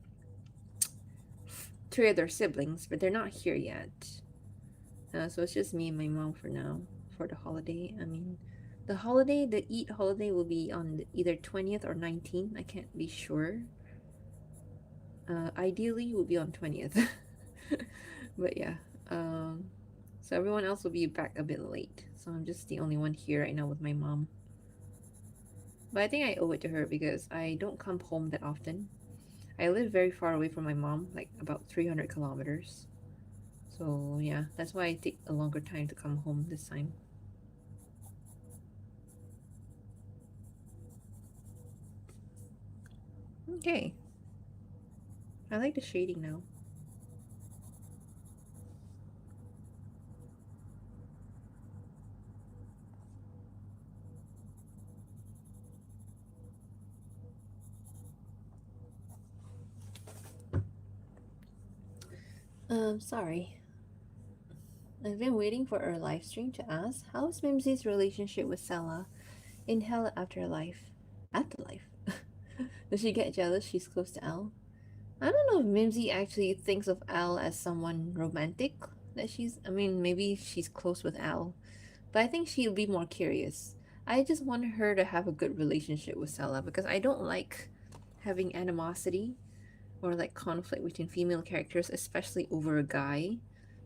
three other siblings, but they're not here yet. So it's just me and my mom for now for the holiday. I mean, the Eid holiday will be on either 20th or 19th. I can't be sure. Ideally, it will be on 20th. But yeah. So everyone else will be back a bit late. So I'm just the only one here right now with my mom. But I think I owe it to her because I don't come home that often. I live very far away from my mom, like about 300 kilometers. So yeah, that's why I take a longer time to come home this time. Okay. I like the shading now. Sorry. I've been waiting for our live stream to ask, how is Mimsy's relationship with Sella in Hell Afterlife? Afterlife? Does she get jealous she's close to Al? I don't know if Mimsy actually thinks of Al as someone romantic. that she's, I mean, maybe she's close with Al, but I think she'll be more curious. I just want her to have a good relationship with Sella because I don't like having animosity or like conflict between female characters, especially over a guy.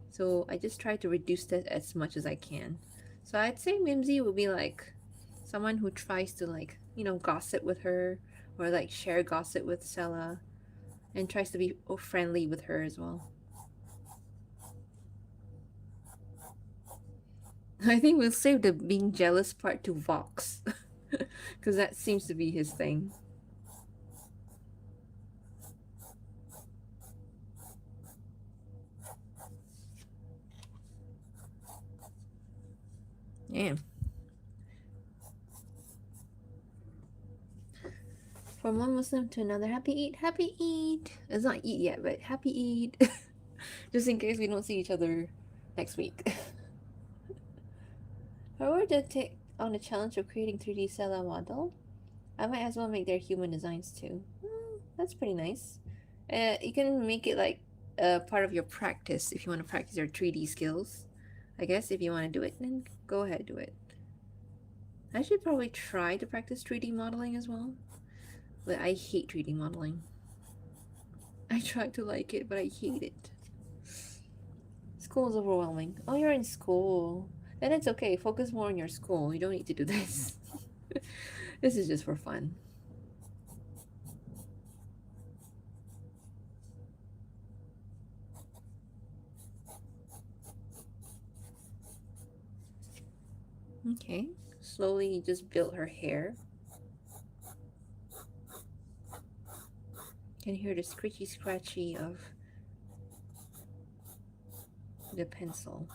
So I just try to reduce that as much as I can. So I'd say Mimsy would be like someone who tries to like, gossip with her or like share gossip with Sella and tries to be friendly with her as well. I think we'll save the being jealous part to Vox because that seems to be his thing. Yeah. From one Muslim to another, happy Eid, happy Eid. It's not Eid yet, but happy Eid. Just in case we don't see each other next week. If I were to take on the challenge of creating 3D Stella model, I might as well make their human designs too. That's pretty nice. You can make it like a part of your practice if you want to practice your 3D skills. I guess if you want to do it, then go ahead do it. I should probably try to practice 3D modeling as well, but I hate 3D modeling. I try to like it, but I hate it. School is overwhelming. Oh, you're in school. Then it's okay. Focus more on your school. You don't need to do this. This is just for fun. Okay. Slowly just build her hair. You can hear the scratchy scratchy of the pencil.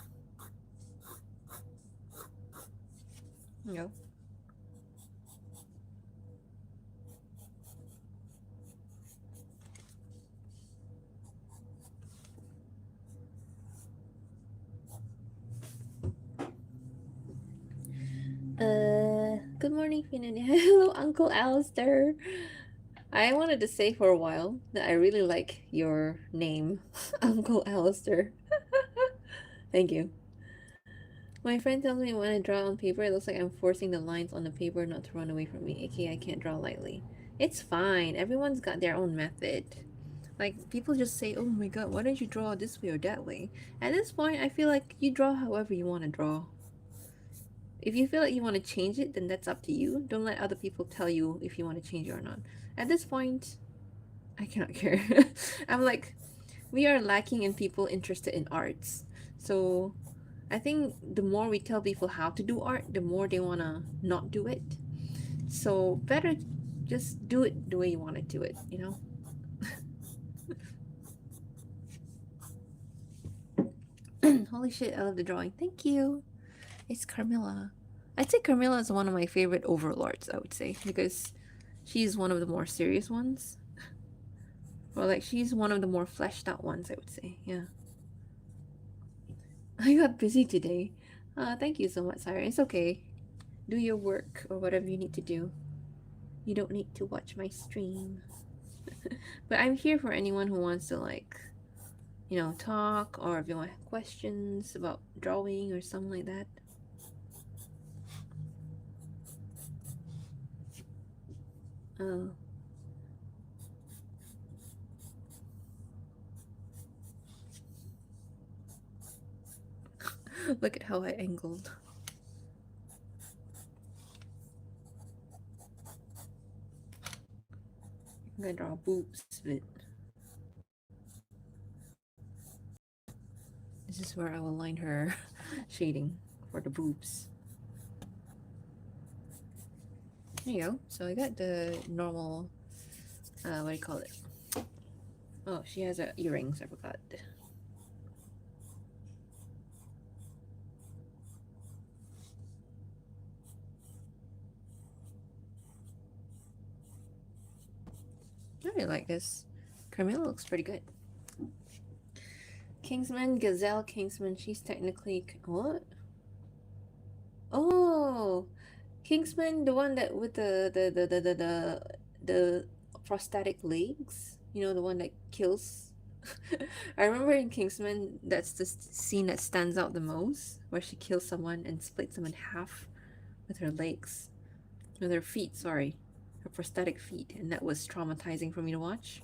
No. Good morning, Finan. Hello, Uncle Alistair. I wanted to say for a while that I really like your name, Uncle Alistair. Thank you. My friend tells me when I draw on paper, it looks like I'm forcing the lines on the paper not to run away from me, aka I can't draw lightly. It's fine. Everyone's got their own method. Like, people just say, oh my god, why don't you draw this way or that way? At this point, I feel like you draw however you want to draw. If you feel like you want to change it, then that's up to you. Don't let other people tell you if you want to change it or not. At this point, I cannot care. I'm like, we are lacking in people interested in arts. So I think the more we tell people how to do art, the more they want to not do it. So better just do it the way you want to do it, you know? Holy shit, I love the drawing. Thank you. It's Carmela. I'd say Carmela is one of my favorite overlords, I would say, because she's one of the more serious ones. Or like she's one of the more fleshed out ones, I would say. Yeah. I got busy today. Thank you so much, Sarah. It's okay. Do your work or whatever you need to do. You don't need to watch my stream. But I'm here for anyone who wants to like, talk or if you want questions about drawing or something like that. Oh, look at how I angled. I'm gonna draw boobs, but this is where I will line her shading for the boobs. There you go. So I got the normal, what do you call it? Oh, she has earrings, I forgot. I really like this. Carmela looks pretty good. Kingsman, Gazelle Kingsman, she's technically, what? Oh, Kingsman, the one that with the prosthetic legs. You know, the one that kills. I remember in Kingsman, that's the scene that stands out the most, where she kills someone and splits them in half with her legs, with her feet, sorry, her prosthetic feet, and that was traumatizing for me to watch.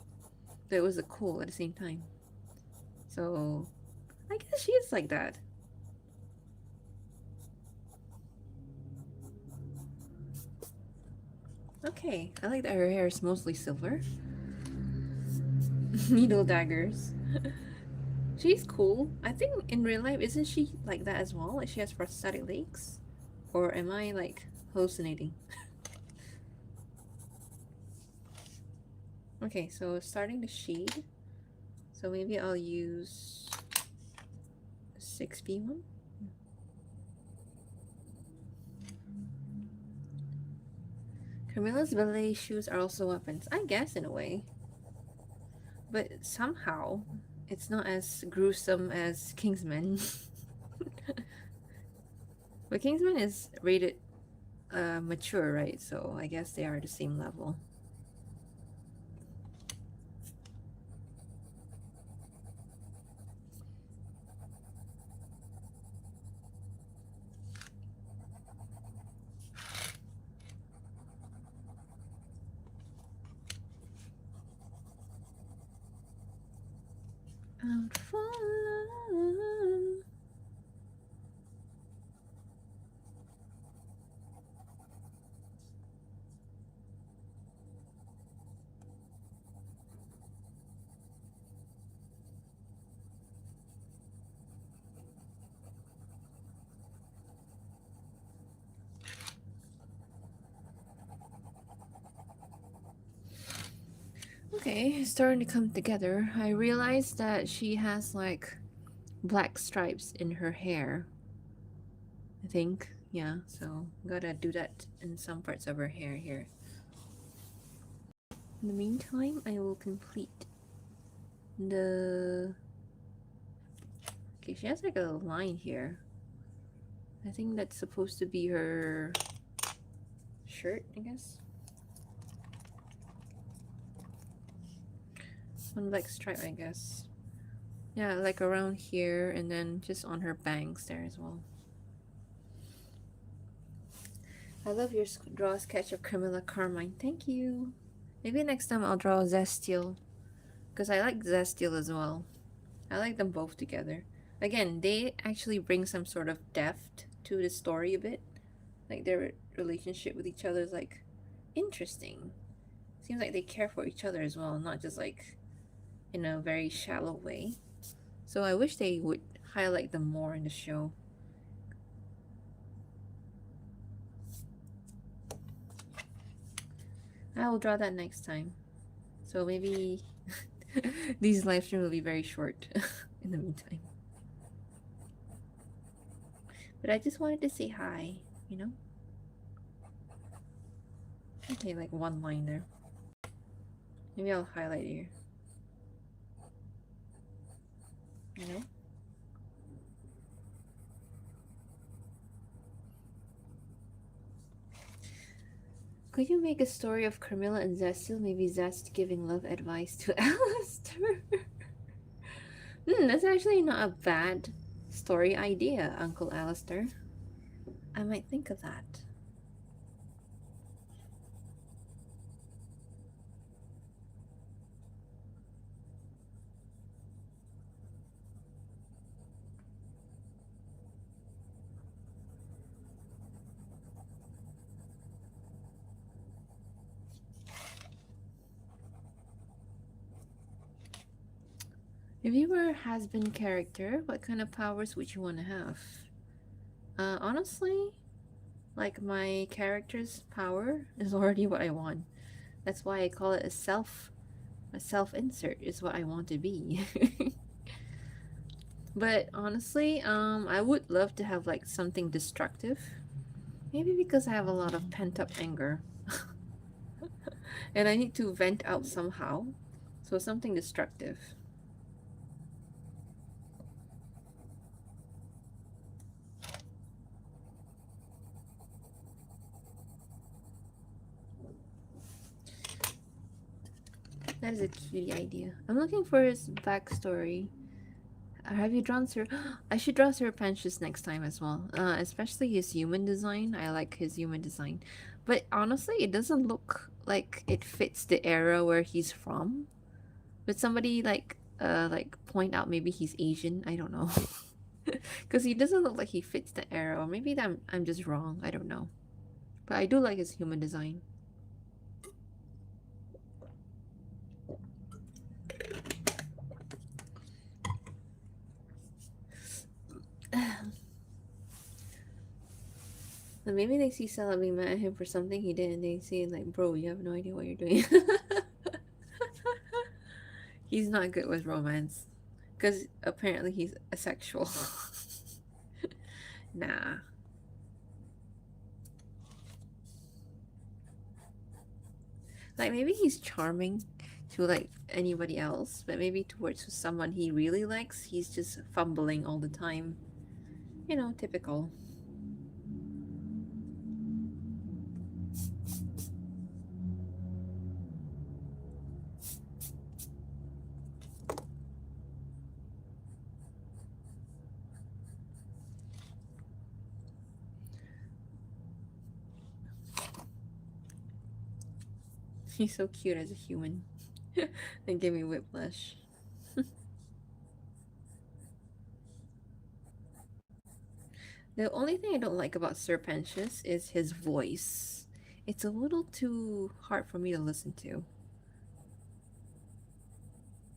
But it was cool at the same time. So I guess she is like that. Okay, I like that her hair is mostly silver. Needle daggers. She's cool. I think in real life, isn't she like that as well? Like she has prosthetic legs? Or am I like hallucinating? Okay, so starting to shade. So maybe I'll use 6B one. Carmela's ballet shoes are also weapons, I guess, in a way. But somehow, it's not as gruesome as Kingsman. But Kingsman is rated mature, right? So I guess they are the same level. Out for love. Okay, it's starting to come together. I realized that she has like black stripes in her hair. I think, yeah, so gotta do that in some parts of her hair here. In the meantime, I will complete the... Okay, she has like a line here. I think that's supposed to be her shirt, I guess. One black stripe, I guess. Yeah, like around here, and then just on her bangs there as well. I love your draw sketch of Carmela Carmine. Thank you. Maybe next time I'll draw Zestiel, because I like Zestiel as well. I like them both together. Again, they actually bring some sort of depth to the story a bit. Like their relationship with each other is like interesting. Seems like they care for each other as well, not just like in a very shallow way. So I wish they would highlight them more in the show. I will draw that next time. So maybe these live streams will be very short in the meantime. But I just wanted to say hi, you know? Okay, like one line there. Maybe I'll highlight here. You know? Could you make a story of Carmela and Zestiel? Maybe Zest giving love advice to Alistair? That's actually not a bad story idea, Uncle Alistair. I might think of that. If you were a has-been character, what kind of powers would you want to have? Honestly, like my character's power is already what I want. That's why I call it a self-insert is what I want to be. But honestly, I would love to have like something destructive. Maybe because I have a lot of pent-up anger. And I need to vent out somehow. So something destructive. That is a cutie idea. I'm looking for his backstory. Have you drawn Sir? I should draw Sir Panchus next time as well. Especially his human design. I like his human design, but honestly, it doesn't look like it fits the era where he's from. But somebody like point out maybe he's Asian. I don't know, because he doesn't look like he fits the era. Or maybe I'm just wrong. I don't know. But I do like his human design. And maybe they see Stella being mad at him for something he did, and they see like, bro, you have no idea what you're doing. He's not good with romance, because apparently he's asexual. Nah. Like maybe he's charming to like anybody else, but maybe towards someone he really likes, he's just fumbling all the time. You know, typical. He's so cute as a human. And give me whiplash. The only thing I don't like about Sir Pentious is his voice. It's a little too hard for me to listen to.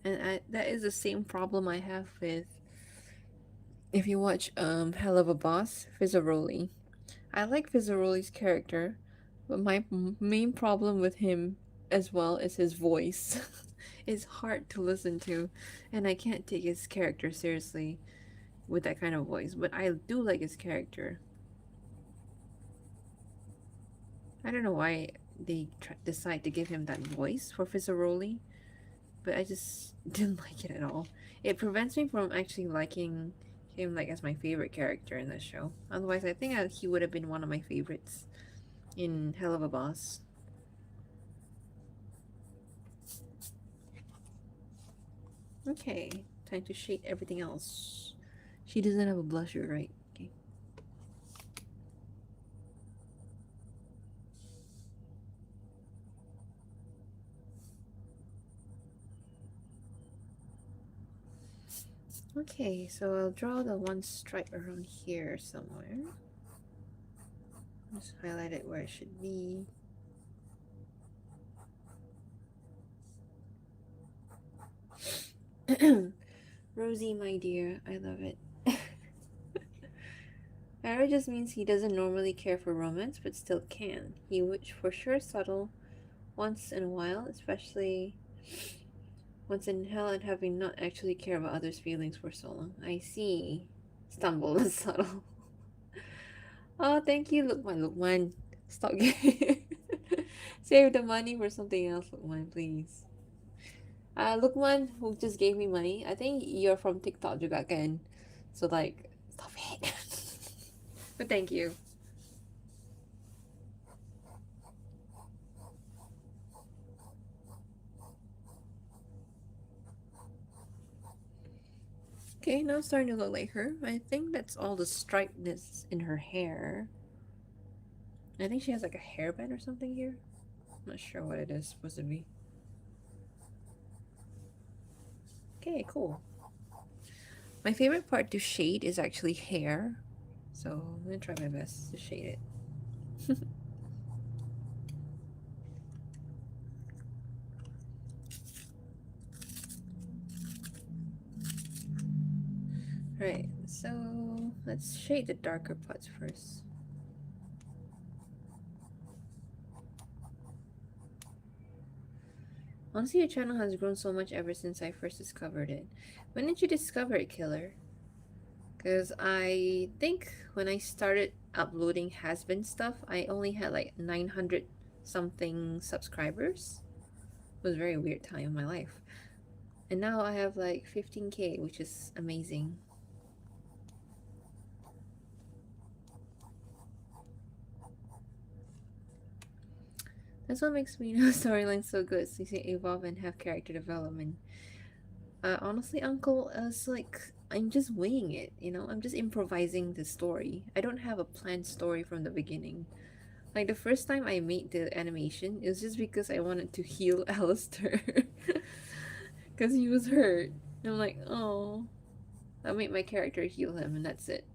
And that is the same problem I have with, if you watch Hell of a Boss, Fizzaroli. I like Fizzaroli's character, but my main problem with him as well is his voice. It's hard to listen to, and I can't take his character seriously with that kind of voice, but I do like his character. I don't know why they decide to give him that voice for Fizzaroli, but I just didn't like it at all. It prevents me from actually liking him like as my favorite character in the show. Otherwise, I think he would have been one of my favorites in Hell of a Boss. Okay, time to shade everything else. She doesn't have a blusher, right? Okay. Okay, so I'll draw the one stripe around here somewhere. Just highlight it where it should be. Rosie, my dear, I love it. Arrow just means he doesn't normally care for romance, but still can. He would for sure subtle once in a while, especially once in hell and having not actually care about others' feelings for so long. I see. Stumble and subtle. Oh, thank you, Lukman. Lukman, stop getting. Save the money for something else, Lukman, please. Lukman, who just gave me money, I think you're from TikTok juga kan? So like, stop it. But thank you. Okay, now it's starting to look like her. I think that's all the stripeness in her hair. I think she has like a hairband or something here. I'm not sure what it is supposed to be. Okay, cool. My favorite part to shade is actually hair. So I'm gonna try my best to shade it. Right, so let's shade the darker parts first. Honestly, your channel has grown so much ever since I first discovered it. When did you discover it, Killer? Because I think when I started uploading has-been stuff, I only had like 900 something subscribers. It was a very weird time in my life. And now I have like 15K, which is amazing. That's what makes me know storylines so good. So you say evolve and have character development. Honestly, Uncle, it's like I'm just winging it. I'm just improvising the story. I don't have a planned story from the beginning. Like the first time I made the animation, it was just because I wanted to heal Alistair, because he was hurt. And I'm like, oh, I made my character heal him, and that's it.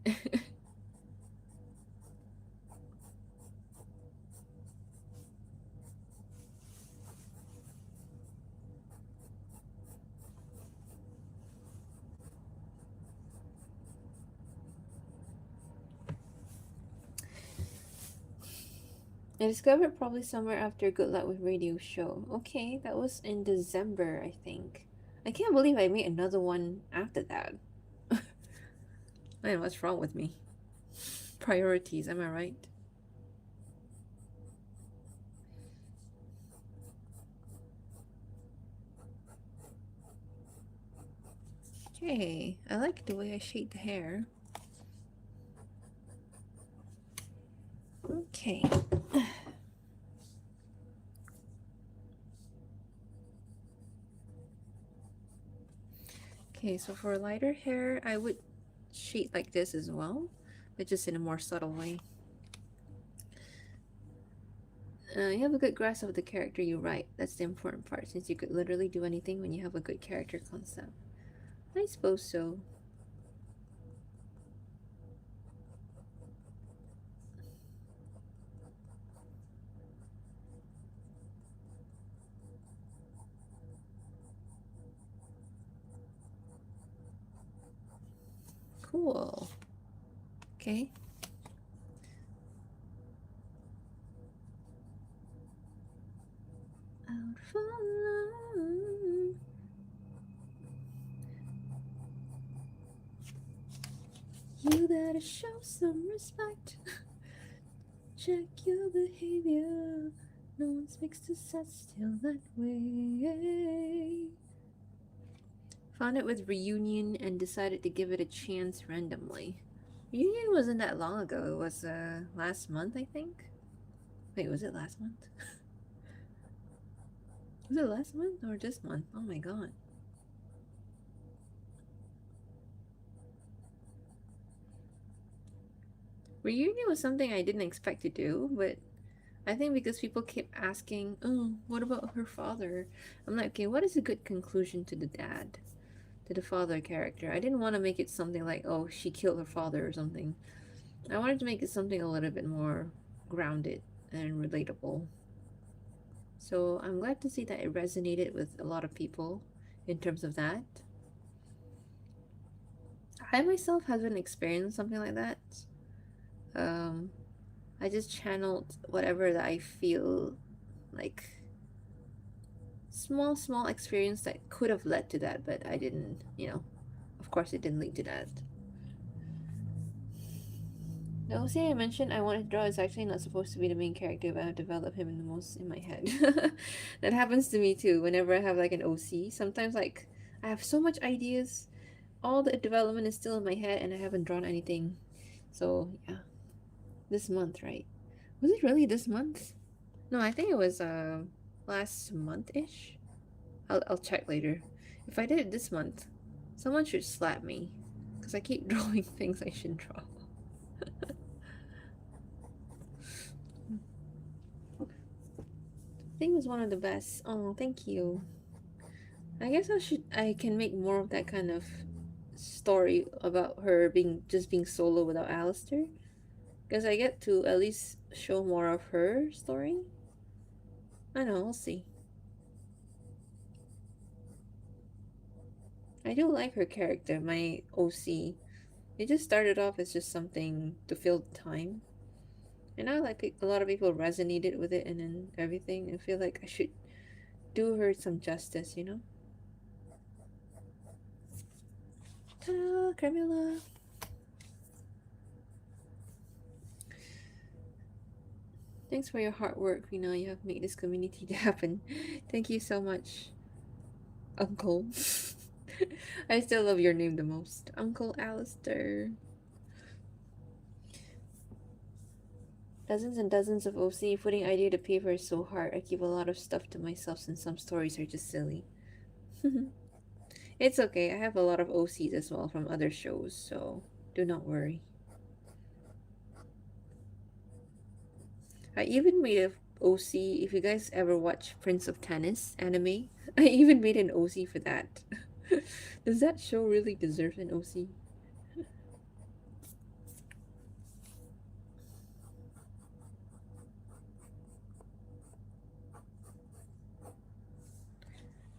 I discovered probably somewhere after Good Luck with Radio show. Okay, that was in December, I think. I can't believe I made another one after that. Man, what's wrong with me? Priorities, am I right? Okay, I like the way I shade the hair. Okay. Okay, so for lighter hair, I would shade like this as well, but just in a more subtle way. You have a good grasp of the character you write. That's the important part, since you could literally do anything when you have a good character concept. I suppose so. Cool. Okay. Out for love. You better show some respect. Check your behavior. No one speaks to set still that way. Found it with Reunion and decided to give it a chance randomly. Reunion wasn't that long ago. It was last month, I think. Wait, was it last month? Was it last month or this month? Oh my god. Reunion was something I didn't expect to do, but I think because people keep asking, oh, what about her father? I'm like, okay, what is a good conclusion to the dad? To the father character. I didn't want to make it something like, oh, she killed her father or something. I wanted to make it something a little bit more grounded and relatable. So I'm glad to see that it resonated with a lot of people in terms of that. I myself haven't experienced something like that. Um, I just channeled whatever that I feel like small experience that could have led to that, but I didn't, of course it didn't lead to that. The OC I mentioned I wanted to draw is actually not supposed to be the main character, but I've developed him in the most in my head. That happens to me too. Whenever I have like an OC, sometimes like I have so much ideas, all the development is still in my head, and I haven't drawn anything. So yeah, this month, right? Was it really this month? No, I think it was last month ish. I'll check later. If I did it this month, someone should slap me, because I keep drawing things I shouldn't draw. Thing was one of the best. Oh, thank you. I guess I can make more of that kind of story about her being solo without Alistair. Because I get to at least show more of her story. I know, we'll see. I do like her character, my OC. It just started off as just something to fill time. And I like a lot of people resonated with it and then everything. I feel like I should do her some justice, you know? Ta-da, Carmela! Thanks for your hard work. You have made this community to happen. Thank you so much, Uncle. I still love your name the most. Uncle Alistair. Dozens and dozens of OC. Putting idea to paper is so hard. I keep a lot of stuff to myself since some stories are just silly. It's okay. I have a lot of OCs as well from other shows, so do not worry. I even made a OC. If you guys ever watch Prince of Tennis anime, I even made an OC for that. Does that show really deserve an OC?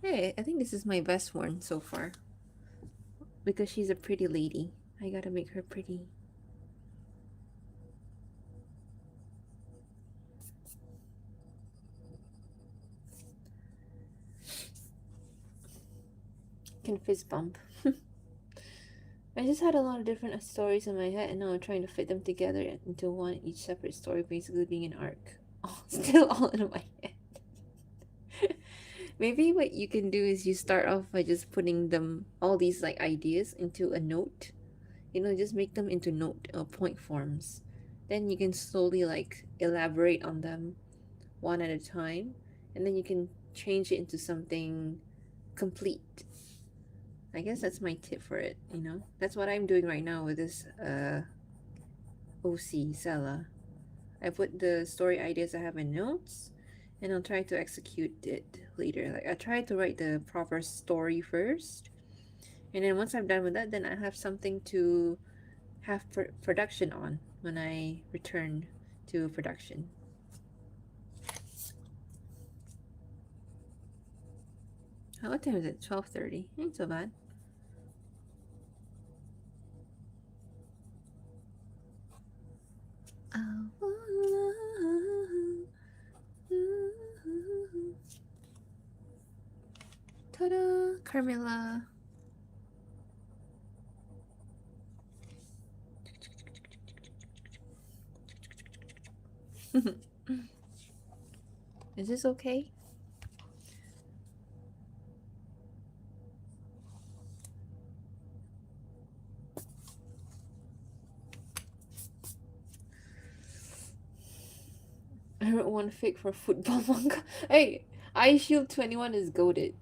Hey, I think this is my best one so far because she's a pretty lady. I gotta make her pretty. Can fist bump. I just had a lot of different stories in my head, and now I'm trying to fit them together into one, each separate story, basically being an arc. Oh, still all in my head. Maybe what you can do is you start off by just putting them all these like ideas into a note. You know, just make them into note point forms. Then you can slowly like elaborate on them one at a time, and then you can change it into something complete. I guess that's my tip for it, you know? That's what I'm doing right now with this OC Sela. I put the story ideas I have in notes and I'll try to execute it later. Like I try to write the proper story first. And then once I'm done with that, then I have something to have production on when I return to production. What time is it? 12:30. Ain't so bad. Ta-da! Carmela. Is this okay? I wrote one fic for football manga. Hey, Eye Shield 21 is goated.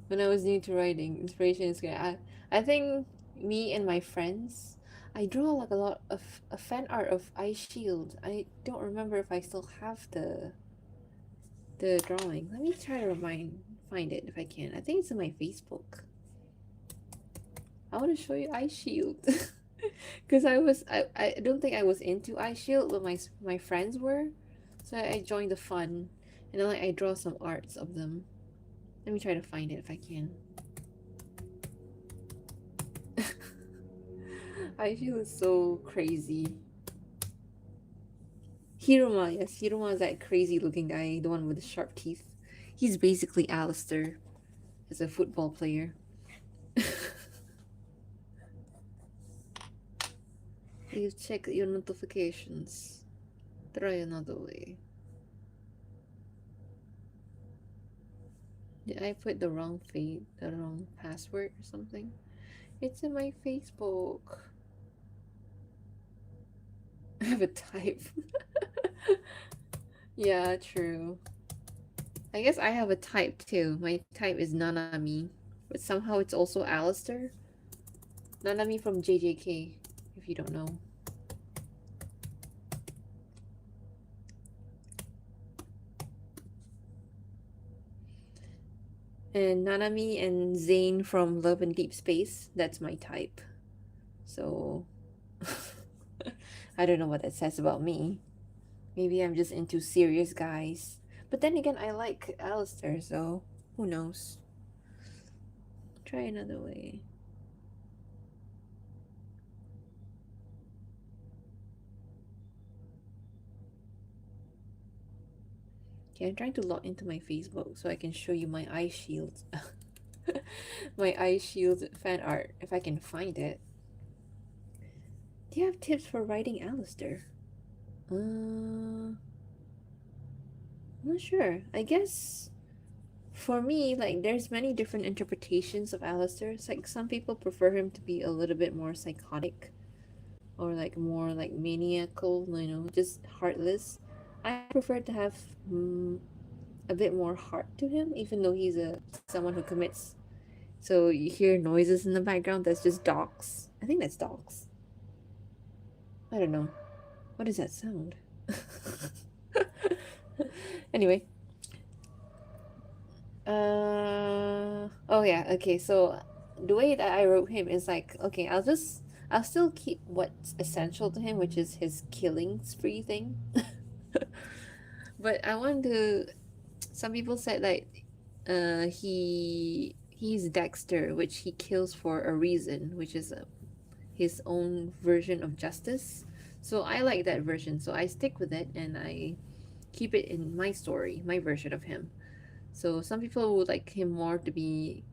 When I was new to writing, inspiration is good. I think me and my friends, I draw like a lot of a fan art of Eye Shield. I don't remember if I still have the drawing. Let me try to find it if I can. I think it's in my Facebook. I want to show you Eye Shield. Because I don't think I was into Eye Shield, but my friends were. So I joined the fun. And then like, I draw some arts of them. Let me try to find it if I can. Eye Shield is so crazy. Hiruma, yes, Hiruma is that crazy looking guy, the one with the sharp teeth. He's basically Alistair as a football player. Please check your notifications. Try another way. Did I put the wrong password or something? It's in my Facebook. I have a type. Yeah, true. I guess I have a type too. My type is Nanami. But somehow it's also Alistair. Nanami from JJK, if you don't know. And Nanami and Zane from Love and Deep Space, that's my type. So I don't know what that says about me. Maybe I'm just into serious guys. But then again, I like Alistair, so who knows? Try another way. Okay, I'm trying to log into my Facebook so I can show you my Eye Shield. My Eye Shield fan art, if I can find it. Do you have tips for writing Alistair? I'm not sure. I guess for me, like, there's many different interpretations of Alistair. It's like some people prefer him to be a little bit more psychotic, or like more like maniacal, just heartless. I prefer to have a bit more heart to him, even though he's a someone who commits. So you hear noises in the background. That's just dogs. I think that's dogs. I don't know. What does that sound? Anyway, oh yeah, okay. So the way that I wrote him is like, okay, I'll still keep what's essential to him, which is his killing spree thing. But I want to. Some people said like, he's Dexter, which he kills for a reason, which is his own version of justice. So I like that version, so I stick with it and I keep it in my story, my version of him. So some people would like him more to be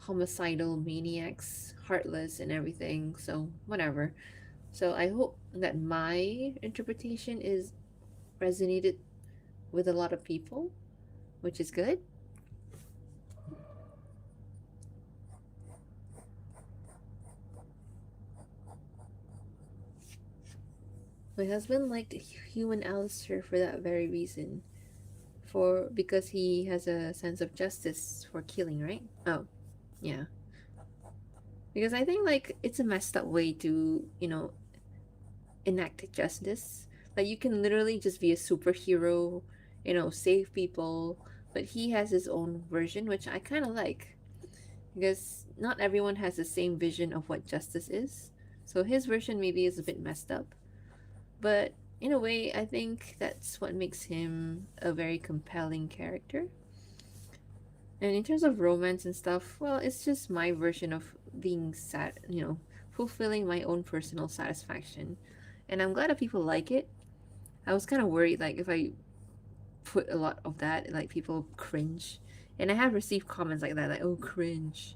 homicidal maniacs, heartless and everything. So whatever. So I hope that my interpretation is resonated with a lot of people, which is good. My husband liked human Alistair for that very reason. For because he has a sense of justice for killing, right? Oh, yeah. Because I think like it's a messed up way to, enact justice. Like you can literally just be a superhero, save people, but he has his own version, which I kind of like because not everyone has the same vision of what justice is. So his version maybe is a bit messed up, but in a way, I think that's what makes him a very compelling character. And in terms of romance and stuff, well, it's just my version of being sad, fulfilling my own personal satisfaction. And I'm glad that people like it. I was kind of worried, like, if I put a lot of that, like, people cringe. And I have received comments like that, like, oh, cringe.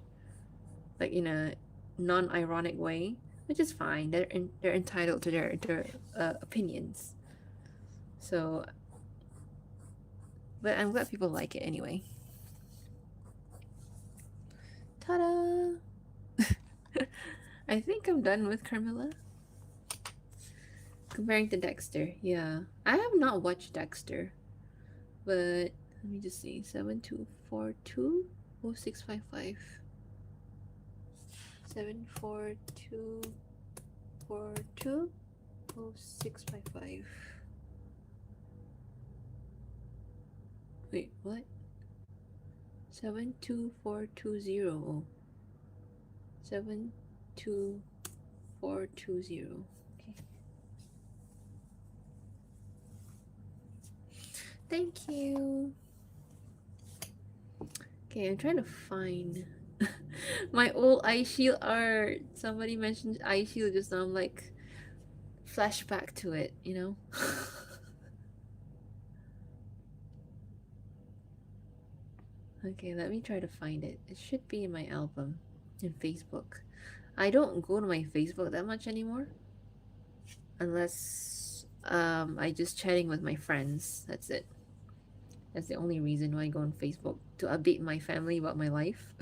Like, in a non ironic way, which is fine. They're entitled to their opinions. So, but I'm glad people like it anyway. Ta da! I think I'm done with Carmela. Comparing to Dexter, yeah. I have not watched Dexter, but let me just see. 7242 0655. 74242065. Wait, what? 72420. 72420. Okay. Thank you. Okay, I'm trying to find my old eye shield art. Somebody mentioned eye shield just now. I'm like, flashback to it. Okay, let me try to find it. It should be in my album in Facebook. I don't go to my Facebook that much anymore unless I just chatting with my friends. That's it. That's the only reason why I go on Facebook, to update my family about my life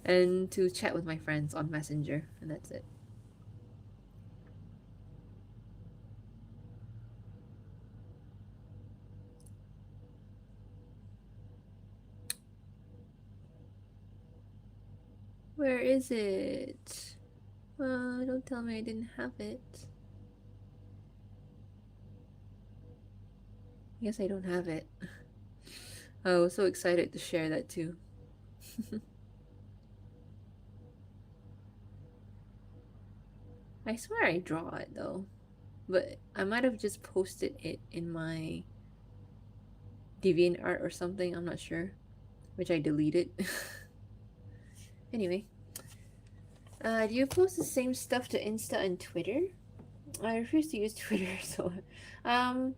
and to chat with my friends on Messenger, and that's it. Where is it? Don't tell me I didn't have it. I guess I don't have it. I was so excited to share that too. I swear I draw it though, but I might have just posted it in my DeviantArt or something. I'm not sure, which I deleted. Anyway, do you post the same stuff to Insta and Twitter? I refuse to use Twitter, so um,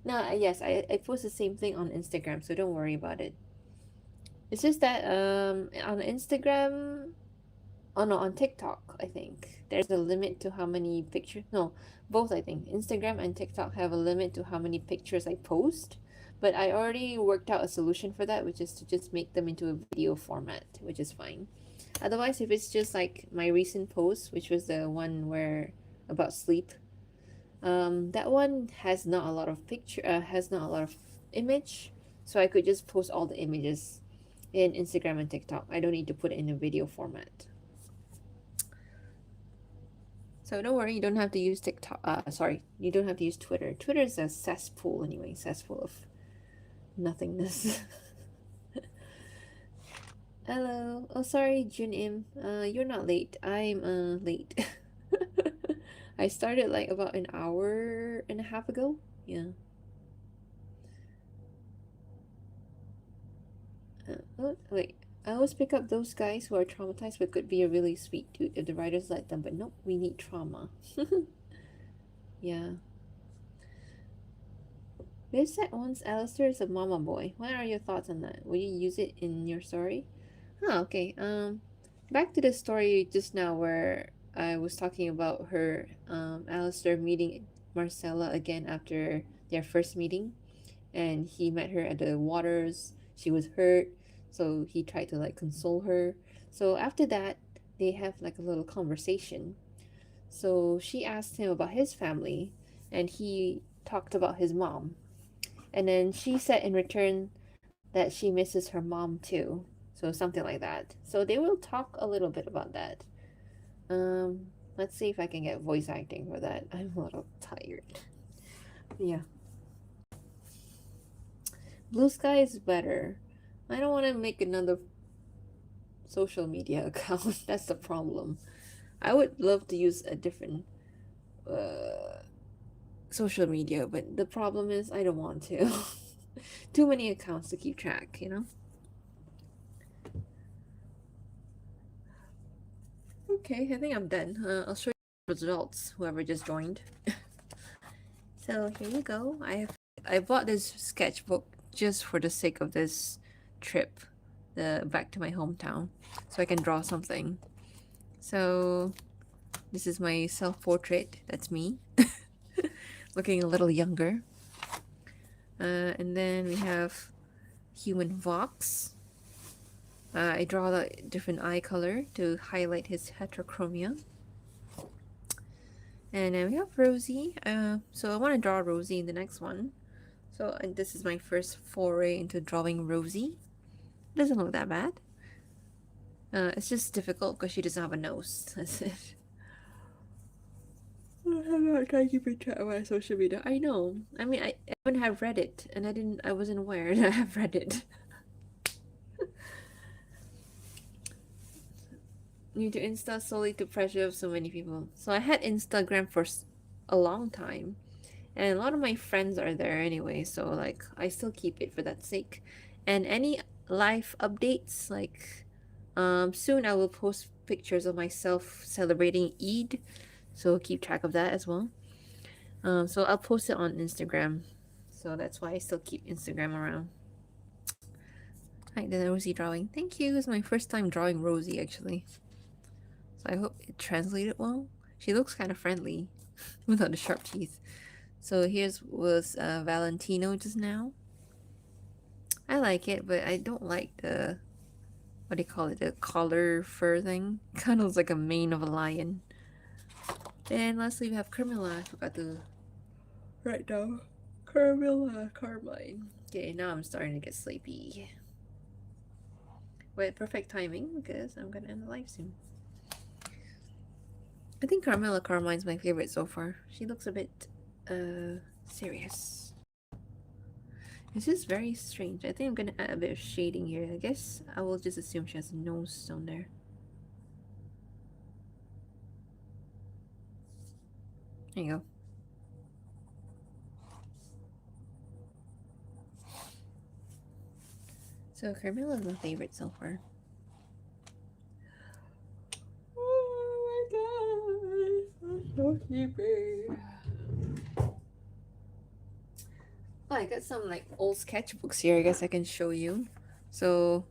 no, yes, I post the same thing on Instagram, so don't worry about it. It's just that on Instagram, oh no, on TikTok, I think there's a limit to how many pictures. No, both I think Instagram and TikTok have a limit to how many pictures I post. But I already worked out a solution for that, which is to just make them into a video format, which is fine. Otherwise, if it's just like my recent post, which was the one where about sleep. That one has not a lot of has not a lot of image, so I could just post all the images in Instagram and TikTok. I don't need to put it in a video format. So don't worry, you don't have to use TikTok. Sorry, you don't have to use Twitter. Twitter is a cesspool anyway, cesspool of nothingness. Hello. Oh, sorry, Junim. You're not late. I'm late. I started like about an hour and a half ago. Yeah. Oh, wait. I always pick up those guys who are traumatized but could be a really sweet dude if the writers let them. But nope, we need trauma. Yeah. They said once Alistair is a mama boy. What are your thoughts on that? Will you use it in your story? Oh, okay. Back to the story just now where I was talking about her, Alistair meeting Marcella again after their first meeting, and he met her at the waters. She was hurt, so he tried to like console her. So after that, they have like a little conversation. So she asked him about his family, and he talked about his mom. And then she said in return that she misses her mom too. So something like that. So they will talk a little bit about that. Let's see if I can get voice acting for that. I'm a little tired. Yeah. Blue Sky is better. I don't want to make another social media account. That's the problem. I would love to use a different social media, but the problem is I don't want to. Too many accounts to keep track, you know? Okay, I think I'm done. I'll show you the results, whoever just joined. So here you go. I bought this sketchbook just for the sake of this trip, back to my hometown, so I can draw something. So this is my self-portrait. That's me, looking a little younger. And then we have human Vox. I draw the different eye color to highlight his heterochromia. And then we have Rosie. So I want to draw Rosie in the next one. So this is my first foray into drawing Rosie. It doesn't look that bad. It's just difficult because she doesn't have a nose. That's it. I'm not trying to keep track of my social media. I know. I mean, I haven't have read it, and I wasn't aware that I have read it. New to Insta solely to pressure of so many people. So I had Instagram for a long time, and a lot of my friends are there anyway. So like I still keep it for that sake. And any life updates, like soon I will post pictures of myself celebrating Eid. So keep track of that as well. So I'll post it on Instagram. So that's why I still keep Instagram around. Hi, the Rosie drawing. Thank you. It's my first time drawing Rosie actually. So I hope it translated well. She looks kind of friendly without the sharp teeth. So here's was Valentino just now. I like it, but I don't like the, what do you call it, the collar fur thing. Kind of looks like a mane of a lion. And lastly we have Carmela. I forgot to write down. Carmela, Carmine. Okay, now I'm starting to get sleepy. Wait, perfect timing because I'm gonna end the live soon. I think Carmela Carmine's my favorite so far. She looks a bit serious. It's just very strange. I think I'm gonna add a bit of shading here. I guess I will just assume she has a nose down there. There you go. So Carmela's my favorite so far. Oh my god, I'm so sleepy. Oh, I got some like old sketchbooks here. I guess I can show you. So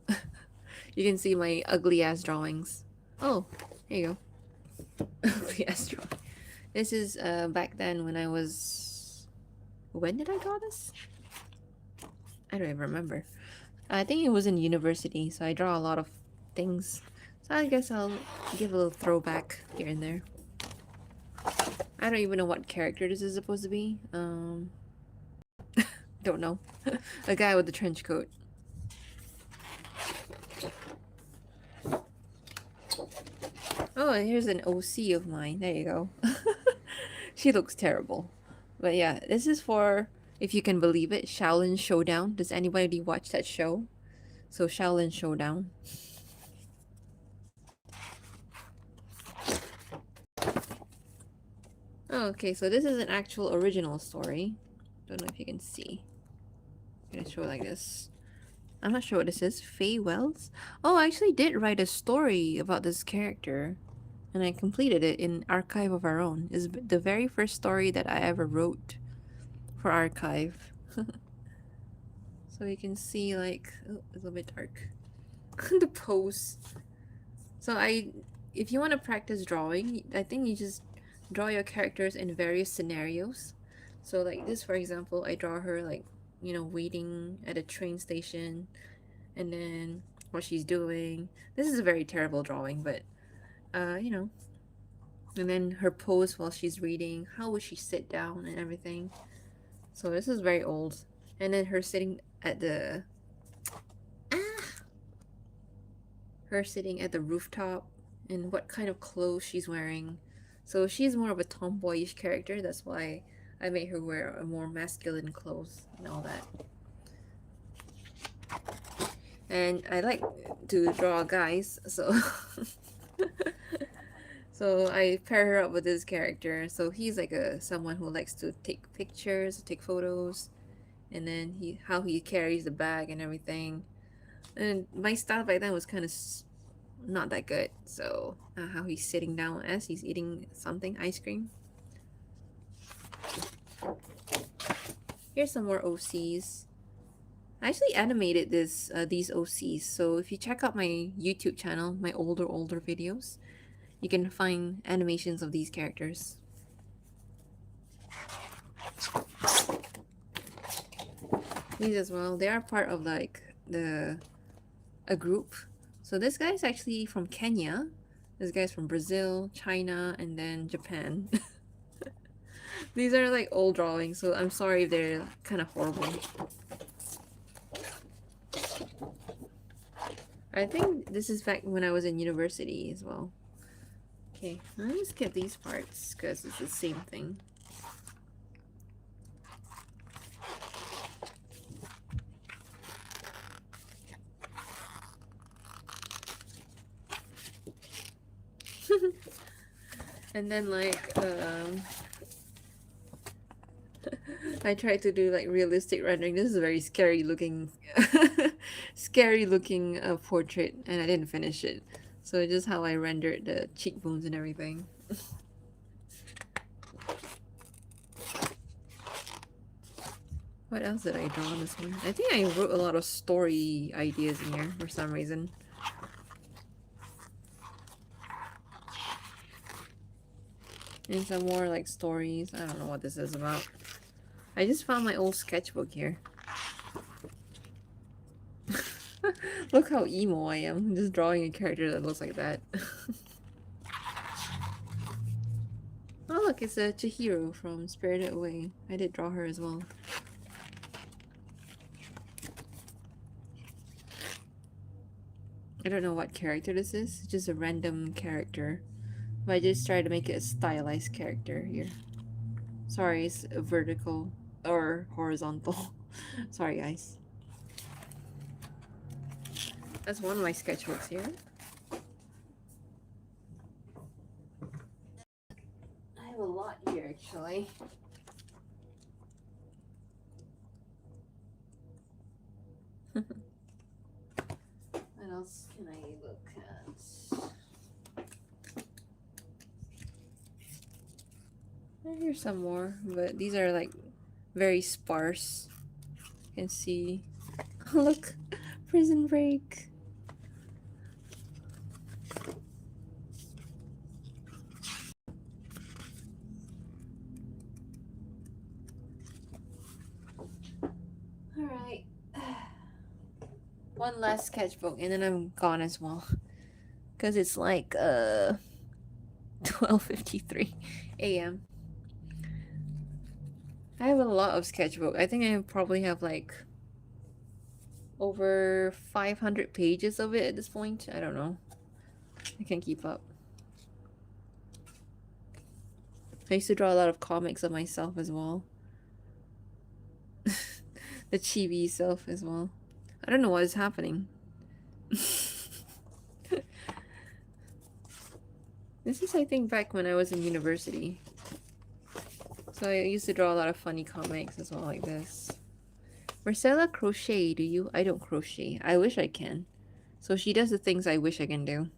you can see my ugly ass drawings. Oh, here you go. Ugly ass drawing. This is back then when I was. When did I draw this? I don't even remember. I think it was in university, so I draw a lot of things. So I guess I'll give a little throwback here and there. I don't even know what character this is supposed to be. Don't know. A guy with a trench coat. Oh, and here's an OC of mine. There you go. She looks terrible. But yeah, this is for, if you can believe it, Shaolin Showdown. Does anybody watch that show? So Shaolin Showdown. Oh, okay, so this is an actual original story. Don't know if you can see. I'm gonna show it like this. I'm not sure what this is. Faye Wells? Oh, I actually did write a story about this character. And I completed it in Archive of Our Own. It's the very first story that I ever wrote for Archive. So you can see like, oh, it's a little bit dark. The pose. So if you want to practice drawing, I think you just draw your characters in various scenarios. So like this, for example, I draw her like, you know, waiting at a train station, and then what she's doing. This is a very terrible drawing, but you know, and then her pose while she's reading, how would she sit down and everything. So this is very old. And then her sitting at the her sitting at the rooftop, and what kind of clothes she's wearing. So she's more of a tomboyish character, that's why I made her wear a more masculine clothes and all that. And I like to draw guys, so so I pair her up with this character. So he's like someone who likes to take pictures, take photos, and then how he carries the bag and everything. And my style back then was kind of not that good. So how he's sitting down as he's eating something, ice cream. Here's some more OCs. I actually animated these OCs, so if you check out my YouTube channel, my older videos, you can find animations of these characters. These as well, they are part of like a group. So this guy's actually from Kenya, this guy's from Brazil, China, and then Japan. These are like old drawings, so I'm sorry if they're kind of horrible. I think this is back when I was in university as well. Okay, let me skip these parts because it's the same thing. And then like I tried to do like realistic rendering. This is a very scary looking scary looking portrait, and I didn't finish it. So just how I rendered the cheekbones and everything. What else did I draw on this one? I think I wrote a lot of story ideas in here for some reason. And some more like stories. I don't know what this is about. I just found my old sketchbook here. Look how emo I am. I'm just drawing a character that looks like that. Oh look, it's a Chihiro from Spirited Away. I did draw her as well. I don't know what character this is. It's just a random character. But I just tried to make it a stylized character here. Sorry, it's vertical or horizontal. Sorry guys. That's one of my sketchbooks here. I have a lot here actually. What else can I look at? Here's some more, but these are like very sparse. You can see. Look, Prison Break. Alright. One last sketchbook and then I'm gone as well. Because it's like 12:53 a.m. I have a lot of sketchbook. I think I probably have like over 500 pages of it at this point. I don't know. I can't keep up. I used to draw a lot of comics of myself as well. The chibi self as well. I don't know what is happening. This is, I think, back when I was in university. So I used to draw a lot of funny comics as well, like this. Marcella crochet, do you? I don't crochet. I wish I can. So she does the things I wish I can do.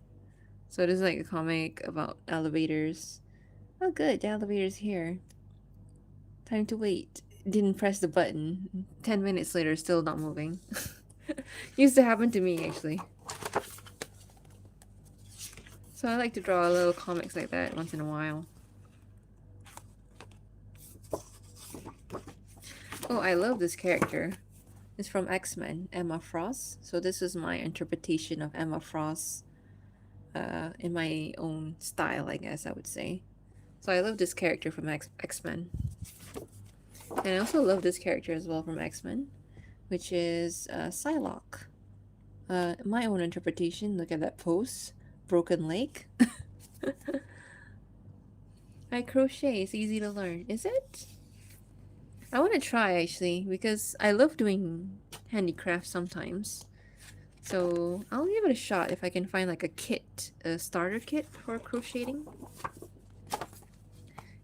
So this is like a comic about elevators. Oh good, the elevator's here. Time to wait. Didn't press the button. 10 minutes later, still not moving. Used to happen to me, actually. So I like to draw little comics like that once in a while. Oh, I love this character. It's from X-Men, Emma Frost. So this is my interpretation of Emma Frost in my own style, I guess I would say. So I love this character from X-Men. And I also love this character as well from X-Men, which is Psylocke. My own interpretation, look at that pose. Broken leg. I crochet, it's easy to learn. Is it? I want to try actually, because I love doing handicraft sometimes. So I'll give it a shot if I can find like a kit, a starter kit for crocheting.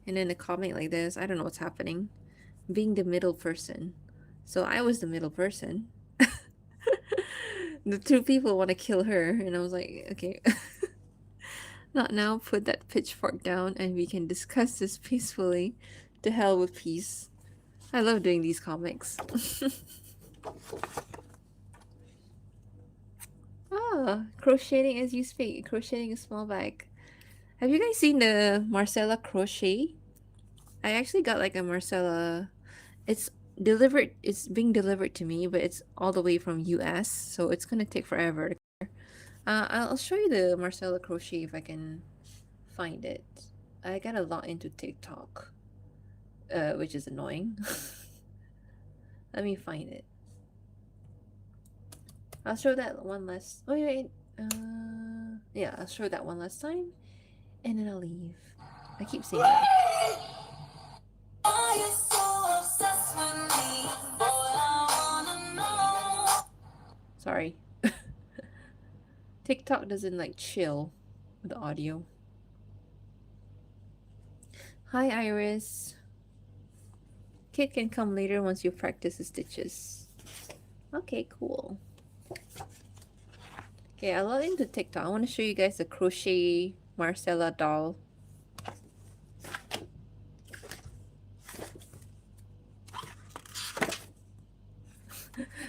And then a comic like this, I don't know what's happening. Being the middle person. So I was the middle person. The two people want to kill her, and I was like, okay. Not now, put that pitchfork down and we can discuss this peacefully. To hell with peace. I love doing these comics. Ah, crocheting as you speak. Crocheting a small bag. Have you guys seen the Marcella crochet? I actually got like a Marcella. It's delivered. It's being delivered to me, but it's all the way from US, so it's gonna take forever. I'll show you the Marcella crochet if I can find it. I got a lot into TikTok, which is annoying. Let me find it. I'll show that one last. Wait. Yeah, I'll show that one last time, and then I'll leave. I keep saying that. Sorry. TikTok doesn't like chill with the audio. Hi, Iris. Kit can come later once you practice the stitches. Okay, cool. Okay, I'll log into TikTok. I want to show you guys the crochet Marcella doll.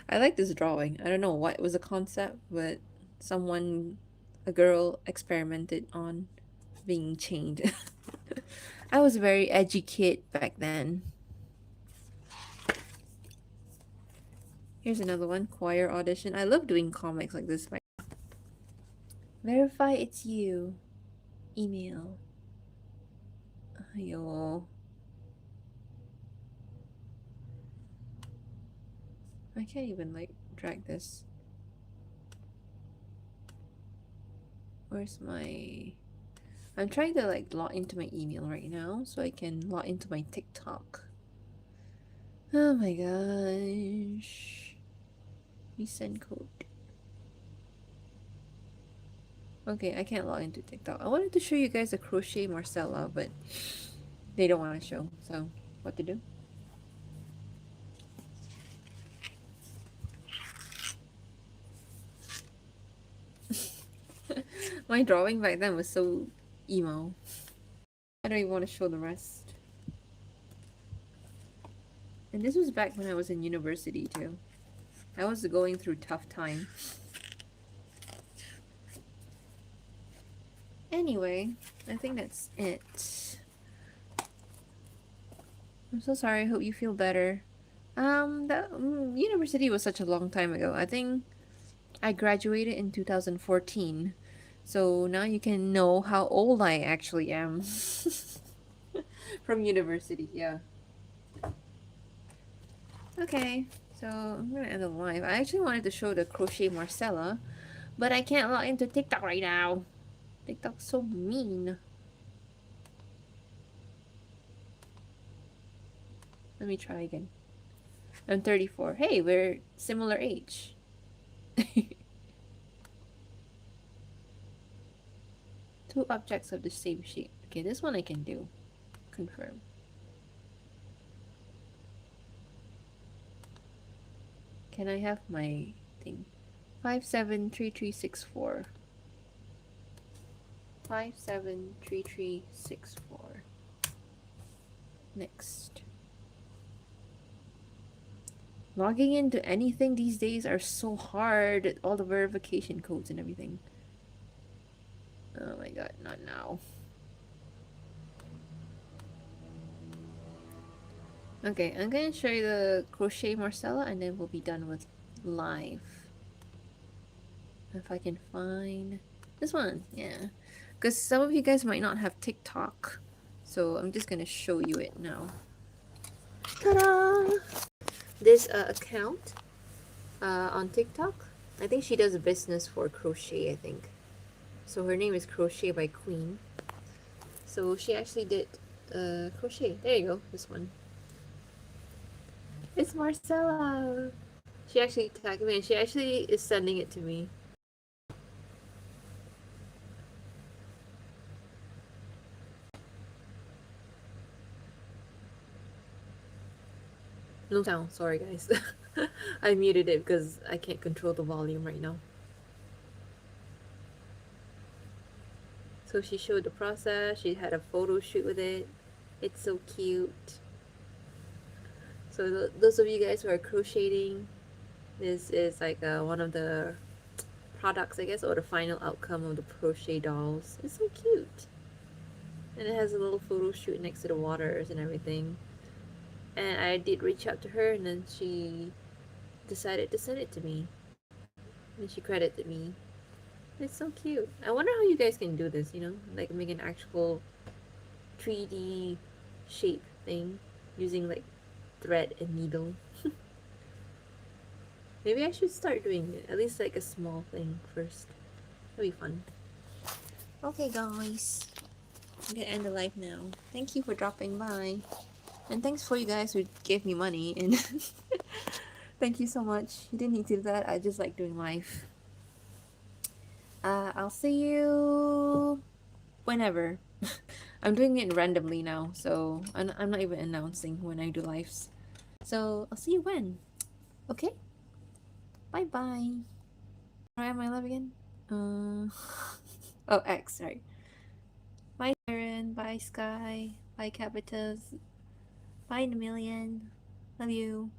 I like this drawing. I don't know what was the concept, but a girl experimented on being chained. I was a very edgy kid back then. Here's another one, choir audition. I love doing comics like this. Verify it's you. Email. Ayo. I can't even like drag this. Where's my... I'm trying to like log into my email right now so I can log into my TikTok. Oh my gosh. Resend code. Okay, I can't log into TikTok. I wanted to show you guys a crochet Marcella, but they don't want to show, so what to do? My drawing back then was so emo. I don't even want to show the rest. And this was back when I was in university too. I was going through tough time. Anyway, I think that's it. I'm so sorry. I hope you feel better. University was such a long time ago. I think I graduated in 2014. So now you can know how old I actually am. From university, yeah. Okay, so I'm gonna end the live. I actually wanted to show the crochet Marcella, but I can't log into TikTok right now. TikTok's so mean. Let me try again. I'm 34. Hey, we're similar age. Two objects of the same shape. Okay, this one I can do. Confirm. Can I have my thing? 573364. 573364. Next. Logging into anything these days are so hard. All the verification codes and everything. Oh my god, not now. Okay, I'm gonna show you the crochet Marcella and then we'll be done with live. If I can find this one, yeah. Because some of you guys might not have TikTok. So I'm just gonna show you it now. Ta-da! This account on TikTok. I think she does a business for crochet, I think. So her name is Crochet by Queen. So she actually did crochet. There you go, this one. It's Marcella! She actually tagged me and she actually is sending it to me. No sound, sorry guys. I muted it because I can't control the volume right now. So she showed the process, she had a photo shoot with it. It's so cute. So those of you guys who are crocheting, this is like one of the products, I guess, or the final outcome of the crochet dolls. It's so cute. And it has a little photo shoot next to the waters and everything. And I did reach out to her and then she decided to send it to me. And she credited me. It's so cute. I wonder how you guys can do this, you know? Like make an actual 3D shape thing using like thread and needle. Maybe I should start doing it. At least like a small thing first. That'd be fun. Okay guys. I'm gonna end the live now. Thank you for dropping by. And thanks for you guys who gave me money and thank you so much. You didn't need to do that. I just like doing live. I'll see you whenever. I'm doing it randomly now, so I'm not even announcing when I do lives. So I'll see you when. Okay? Bye bye. Where am I live again? Oh, X, sorry. Bye, Sharon. Bye, Sky. Bye, Capitas. Bye, Namillion. Love you.